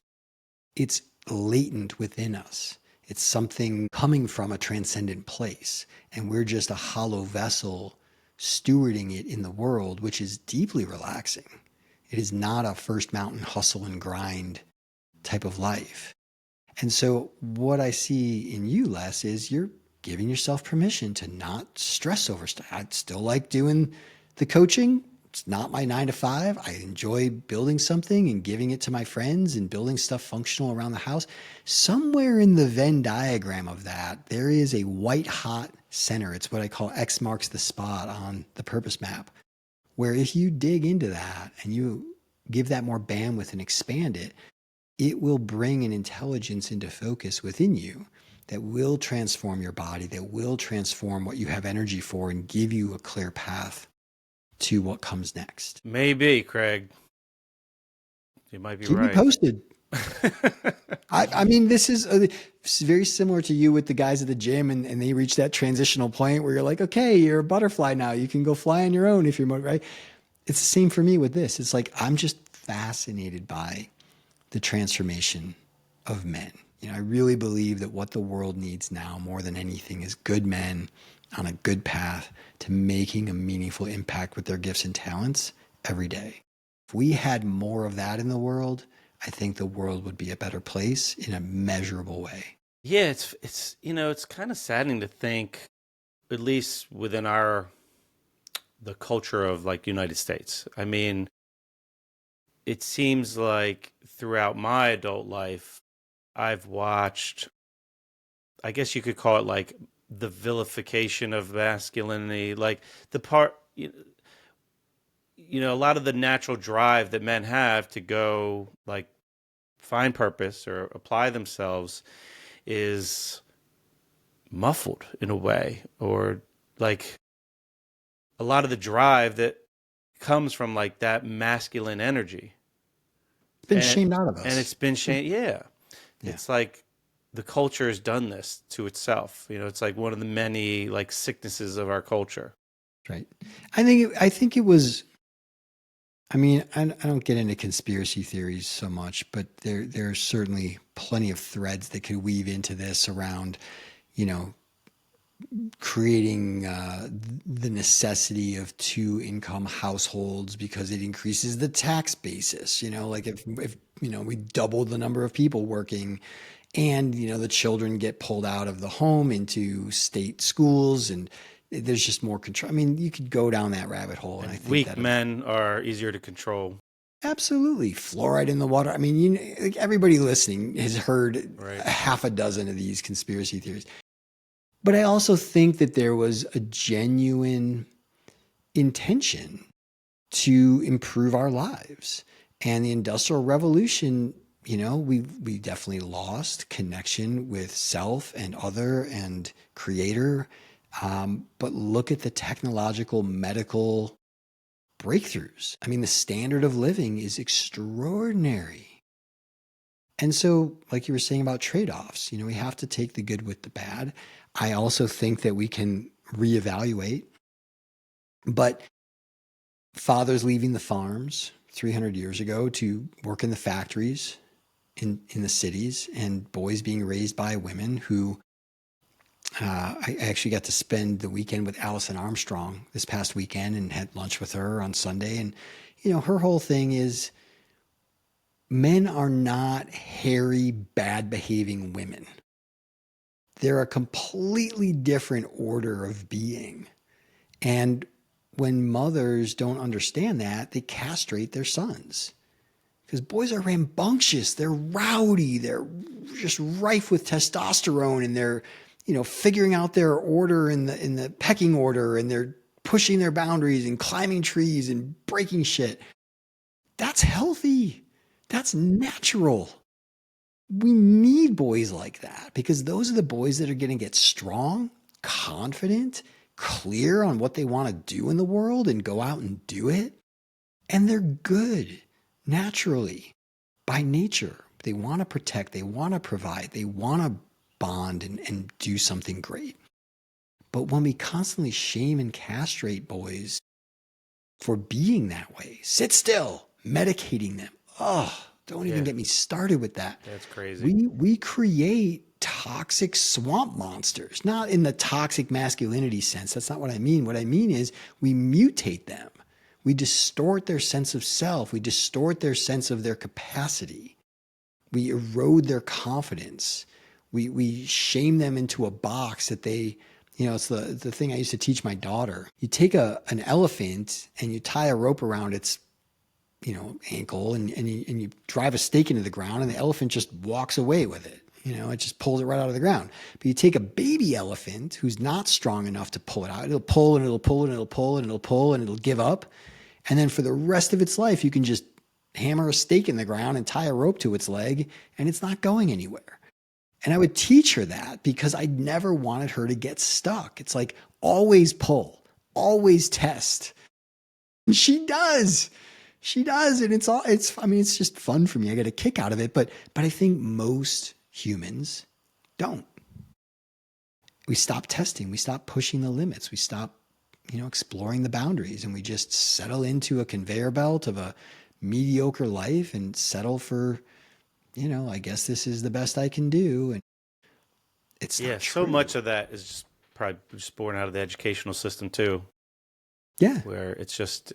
It's latent within us. It's something coming from a transcendent place, and we're just a hollow vessel stewarding it in the world, which is deeply relaxing. It is not a first mountain hustle and grind type of life. And so what I see in you, Les, is you're giving yourself permission to not stress over stuff. I'd still like doing the coaching. It's not my 9 to 5. I enjoy building something and giving it to my friends and building stuff functional around the house. Somewhere in the Venn diagram of that, there is a white hot center. It's what I call X marks the spot on the purpose map, where if you dig into that and you give that more bandwidth and expand it, it will bring an intelligence into focus within you that will transform your body, that will transform what you have energy for and give you a clear path to what comes next. Maybe, Craig. You might be Keep right. me posted. I mean, this is very similar to you with the guys at the gym, and they reach that transitional point where you're like, okay, you're a butterfly now. You can go fly on your own if you're right. It's the same for me with this. It's like I'm just fascinated by the transformation of men. I really believe that what the world needs now more than anything is good men on a good path to making a meaningful impact with their gifts and talents every day. If we had more of that in the world, I think the world would be a better place in a measurable way. Yeah, it's it's kind of saddening to think, at least within the culture of like United States. I mean, it seems like throughout my adult life, I've watched, I guess you could call it like the vilification of masculinity, like the part, a lot of the natural drive that men have to go like find purpose or apply themselves is muffled in a way, or like a lot of the drive that comes from like that masculine energy. It's been shamed out of us. And it's been shamed. Yeah. It's like the culture has done this to itself. It's like one of the many like sicknesses of our culture. Right. I think it was, I mean, I don't get into conspiracy theories so much, but there are certainly plenty of threads that could weave into this around, creating the necessity of 2-income households because it increases the tax basis. Like if we double the number of people working, and the children get pulled out of the home into state schools, and there's just more control. I mean, you could go down that rabbit hole, and I think weak men are easier to control. Absolutely. Fluoride in the water. I mean, like everybody listening has heard a half a dozen of these conspiracy theories. But I also think that there was a genuine intention to improve our lives. And the Industrial Revolution, we definitely lost connection with self and other and creator. But look at the technological, medical breakthroughs. I mean, the standard of living is extraordinary. And so, like you were saying about trade-offs, we have to take the good with the bad. I also think that we can reevaluate, but fathers leaving the farms 300 years ago to work in the factories in the cities, and boys being raised by women who, I actually got to spend the weekend with Allison Armstrong this past weekend and had lunch with her on Sunday. And, her whole thing is men are not hairy, bad behaving women. They're a completely different order of being. And when mothers don't understand that, they castrate their sons because boys are rambunctious. They're rowdy. They're just rife with testosterone, and they're, figuring out their order in the pecking order, and they're pushing their boundaries and climbing trees and breaking shit. That's healthy. That's natural. We need boys like that because those are the boys that are going to get strong, confident, clear on what they want to do in the world and go out and do it. And they're good naturally by nature. They want to protect, they want to provide, they want to bond and do something great. But when we constantly shame and castrate boys for being that way, sit still, medicating them. Oh, don't even get me started with that. That's crazy. We create toxic swamp monsters, not in the toxic masculinity sense. That's not what I mean. What I mean is we mutate them. We distort their sense of self. We distort their sense of their capacity. We erode their confidence. We shame them into a box that they, it's the thing I used to teach my daughter. You take an elephant and you tie a rope around its, ankle and you drive a stake into the ground and the elephant just walks away with it. It just pulls it right out of the ground. But you take a baby elephant who's not strong enough to pull it out. It'll pull and it'll pull and it'll pull and it'll pull and it'll give up. And then for the rest of its life, you can just hammer a stake in the ground and tie a rope to its leg and it's not going anywhere. And I would teach her that because I never wanted her to get stuck. It's like always pull, always test. And she does. She does. And it's just fun for me. I get a kick out of it. But I think most humans don't. We stop testing. We stop pushing the limits. We stop, exploring the boundaries, and we just settle into a conveyor belt of a mediocre life and settle for, I guess this is the best I can do. And it's not true. So much of that is just probably just born out of the educational system too. Yeah. Where it's just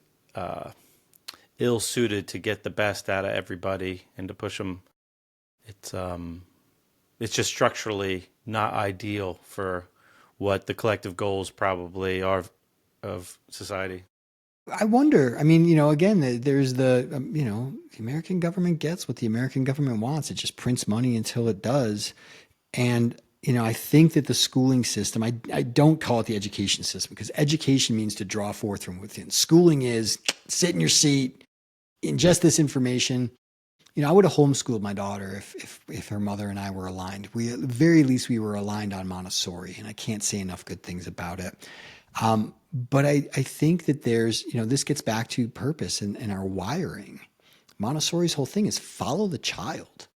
ill-suited to get the best out of everybody and to push them. It's just structurally not ideal for what the collective goals probably are of society. I wonder, again, there's the American government gets what the American government wants. It just prints money until it does. And, I think that the schooling system, I don't call it the education system because education means to draw forth from within. Schooling is sit in your seat, ingest this information. I would have homeschooled my daughter if her mother and I were aligned. At the very least, we were aligned on Montessori, and I can't say enough good things about it. But I think that there's, this gets back to purpose and our wiring. Montessori's whole thing is follow the child.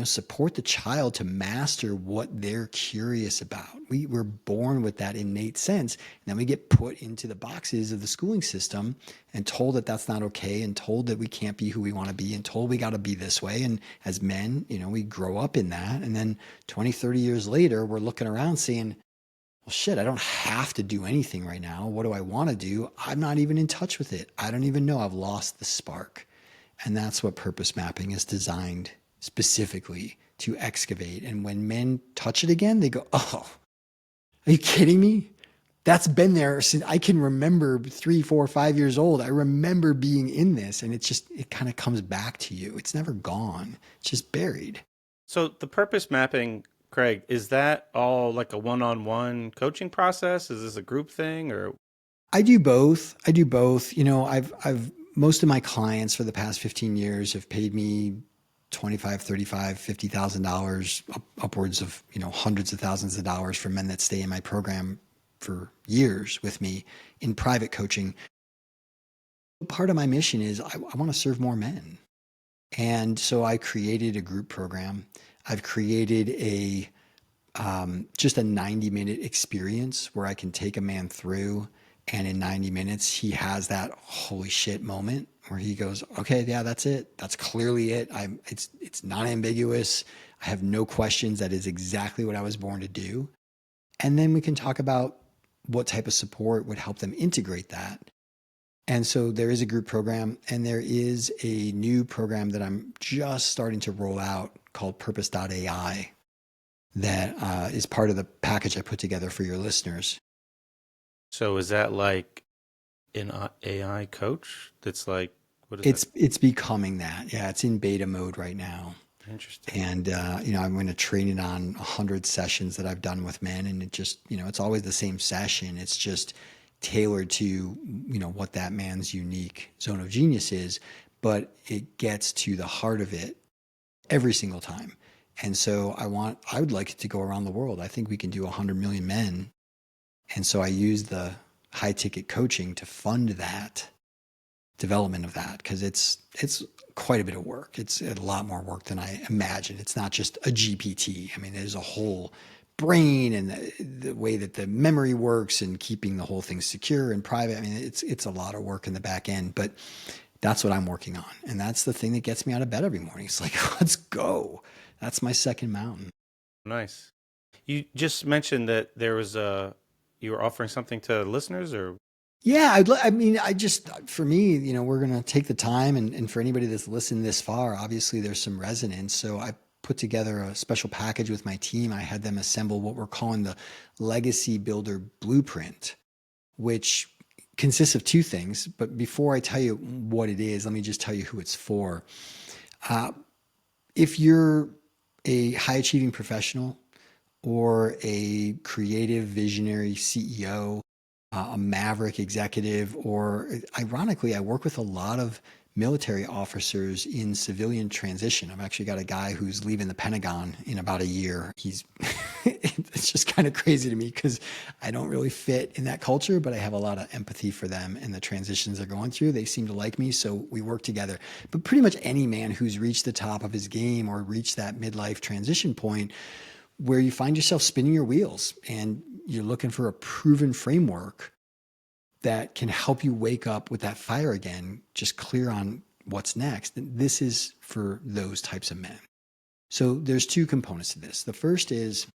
Support the child to master what they're curious about. We're born with that innate sense. And then we get put into the boxes of the schooling system and told that that's not okay and told that we can't be who we want to be and told we got to be this way. And as men, we grow up in that. And then 20, 30 years later, we're looking around saying, well, shit, I don't have to do anything right now. What do I want to do? I'm not even in touch with it. I don't even know. I've lost the spark. And that's what purpose mapping is designed specifically to excavate. And when men touch it again, they go, oh, are you kidding me? That's been there since I can remember 3, 4, 5 years old. I remember being in this, and it kind of comes back to you. It's never gone. It's just buried. So the purpose mapping, Craig, is that all like a one-on-one coaching process? Is this a group thing or? I do both. I've most of my clients for the past 15 years have paid me $25, $35, $50,000, upwards of, hundreds of thousands of dollars for men that stay in my program for years with me in private coaching. Part of my mission is I want to serve more men. And so I created a group program. I've created just a 90-minute experience where I can take a man through, and in 90 minutes, he has that holy shit moment where he goes, okay, yeah, that's it. That's clearly it. It's not ambiguous. I have no questions. That is exactly what I was born to do. And then we can talk about what type of support would help them integrate that. And so there is a group program, and there is a new program that I'm just starting to roll out called Purpose.ai that is part of the package I put together for your listeners. So is that like an AI coach that's like What is that? It's becoming that. Yeah, it's in beta mode right now. Interesting. And I'm going to train it on 100 sessions that I've done with men, and it just, it's always the same session. It's just tailored to, what that man's unique zone of genius is, but it gets to the heart of it every single time. And so I would like it to go around the world. I think we can do 100 million men. And so I use the high ticket coaching to fund that development of that, because it's quite a bit of work. It's a lot more work than I imagined. It's not just a GPT. I mean, there's a whole brain and the way that the memory works and keeping the whole thing secure and private. I mean, it's a lot of work in the back end, but that's what I'm working on. And that's the thing that gets me out of bed every morning. It's like, let's go. That's my second mountain. Nice. You just mentioned that you were offering something to listeners, or? Yeah, for me, we're going to take the time, and for anybody that's listened this far, obviously there's some resonance. So I put together a special package with my team. I had them assemble what we're calling the Legacy Builder Blueprint, which consists of two things. But before I tell you what it is, let me just tell you who it's for. If you're a high achieving professional or a creative visionary CEO, a maverick executive, or ironically, I work with a lot of military officers in civilian transition. I've actually got a guy who's leaving the Pentagon in about a year. It's just kind of crazy to me because I don't really fit in that culture, but I have a lot of empathy for them and the transitions they're going through. They seem to like me, so we work together. But pretty much any man who's reached the top of his game or reached that midlife transition point where you find yourself spinning your wheels and you're looking for a proven framework that can help you wake up with that fire again, just clear on what's next. This is for those types of men. So there's two components to this. The first is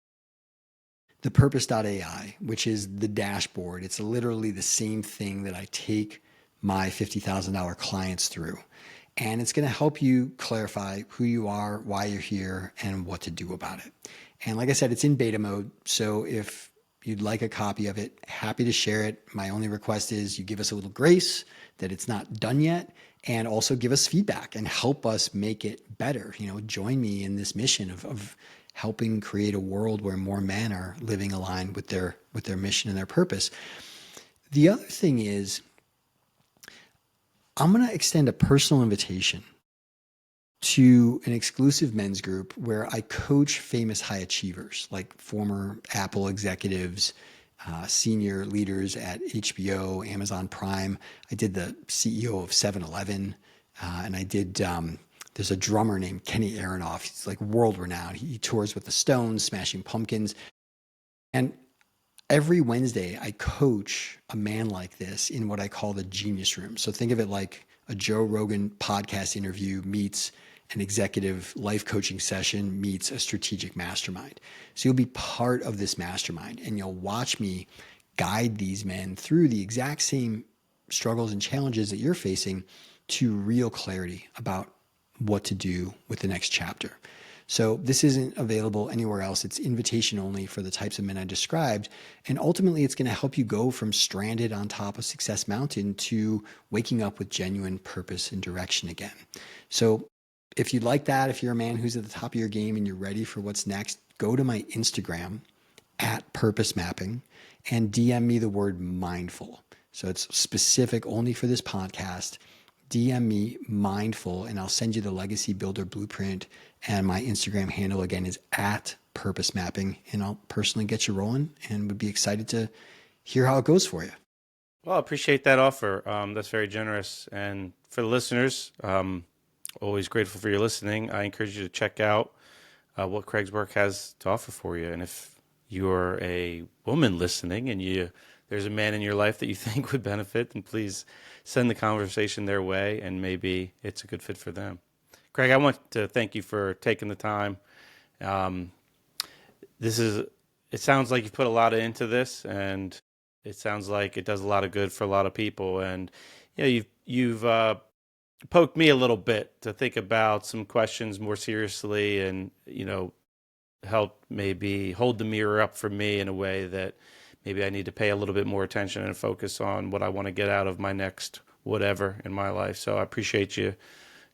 the purpose.ai, which is the dashboard. It's literally the same thing that I take my $50,000 clients through. And it's going to help you clarify who you are, why you're here, and what to do about it. And like I said, it's in beta mode. So if you'd like a copy of it, happy to share it. My only request is you give us a little grace that it's not done yet, and also give us feedback and help us make it better. Join me in this mission of helping create a world where more men are living aligned with their mission and their purpose. The other thing is, I'm going to extend a personal invitation to an exclusive men's group where I coach famous high achievers like former Apple executives, senior leaders at HBO, Amazon Prime. I did the CEO of 7-Eleven, and I did, there's a drummer named Kenny Aronoff. He's like world renowned. He tours with the Stones, Smashing Pumpkins. And every Wednesday, I coach a man like this in what I call the genius room. So think of it like a Joe Rogan podcast interview meets an executive life coaching session meets a strategic mastermind. So you'll be part of this mastermind, and you'll watch me guide these men through the exact same struggles and challenges that you're facing to real clarity about what to do with the next chapter. So this isn't available anywhere else. It's invitation only for the types of men I described. And ultimately, it's going to help you go from stranded on top of Success Mountain to waking up with genuine purpose and direction again. So if you'd like that, if you're a man who's at the top of your game and you're ready for what's next, go to my Instagram at Purpose Mapping and DM me the word mindful. So it's specific only for this podcast. DM me mindful, and I'll send you the Legacy Builder Blueprint. And my Instagram handle again is at Purpose Mapping, and I'll personally get you rolling and would be excited to hear how it goes for you. Well, I appreciate that offer. That's very generous. And for the listeners, always grateful for your listening. I encourage you to check out what Craig's work has to offer for you. And if you're a woman listening and there's a man in your life that you think would benefit, then please send the conversation their way, and maybe it's a good fit for them. Craig, I want to thank you for taking the time. It sounds like you've put a lot into this, and it sounds like it does a lot of good for a lot of people. And you've poked me a little bit to think about some questions more seriously, and helped maybe hold the mirror up for me in a way that maybe I need to pay a little bit more attention and focus on what I want to get out of my next whatever in my life. So I appreciate you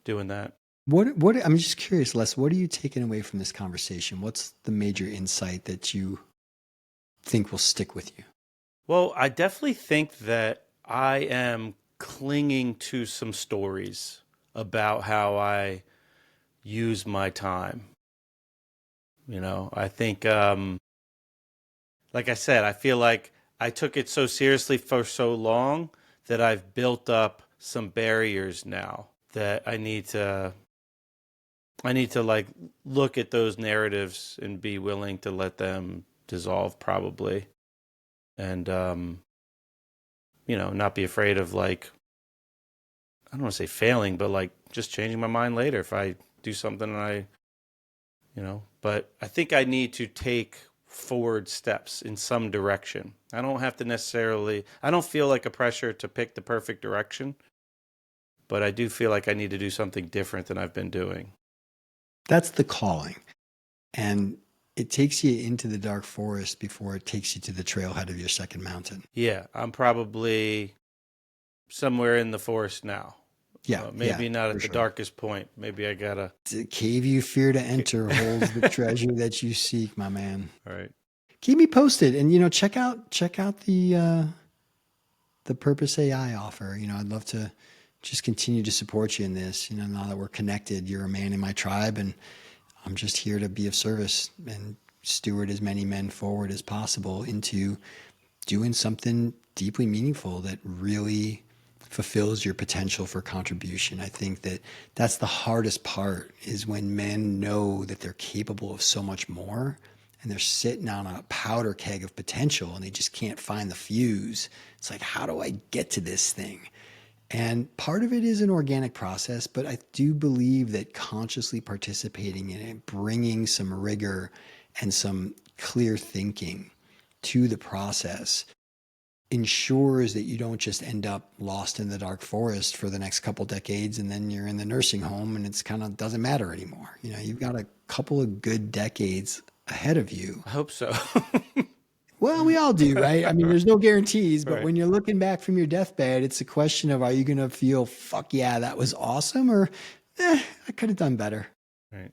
doing that. What I'm just curious, Les, what are you taking away from this conversation? What's the major insight that you think will stick with you? Well, I definitely think that I am clinging to some stories about how I use my time. I think, like I said, I feel like I took it so seriously for so long that I've built up some barriers now that I need to like look at those narratives and be willing to let them dissolve probably. And, not be afraid of like, I don't want to say failing, but like just changing my mind later if I do something and but I think I need to take forward steps in some direction. I don't have to necessarily, I don't feel like a pressure to pick the perfect direction, but I do feel like I need to do something different than I've been doing. That's the calling. And it takes you into the dark forest before it takes you to the trailhead of your second mountain. Yeah, I'm probably somewhere in the forest now. Yeah, Maybe not for at the sure. darkest point. Maybe I gotta. The cave you fear to enter holds the treasure that you seek, my man. All right. Keep me posted, and check out the Purpose AI offer. I'd love to just continue to support you in this. Now that we're connected, you're a man in my tribe, and I'm just here to be of service and steward as many men forward as possible into doing something deeply meaningful that really fulfills your potential for contribution. I think that that's the hardest part, is when men know that they're capable of so much more and they're sitting on a powder keg of potential and they just can't find the fuse. It's like, how do I get to this thing? And part of it is an organic process, but I do believe that consciously participating in it, bringing some rigor and some clear thinking to the process, ensures that you don't just end up lost in the dark forest for the next couple decades and then you're in the nursing home and it's kind of doesn't matter anymore. You've got a couple of good decades ahead of you. I hope so. Well, we all do, right? I mean, there's no guarantees, but Right. when you're looking back from your deathbed, it's a question of, are you going to feel, fuck yeah, that was awesome, or I could have done better. Right.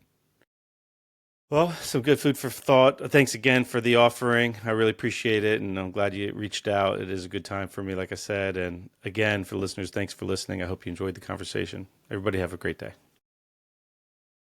Well, some good food for thought. Thanks again for the offering. I really appreciate it, and I'm glad you reached out. It is a good time for me, like I said. And again, for listeners, thanks for listening. I hope you enjoyed the conversation. Everybody have a great day.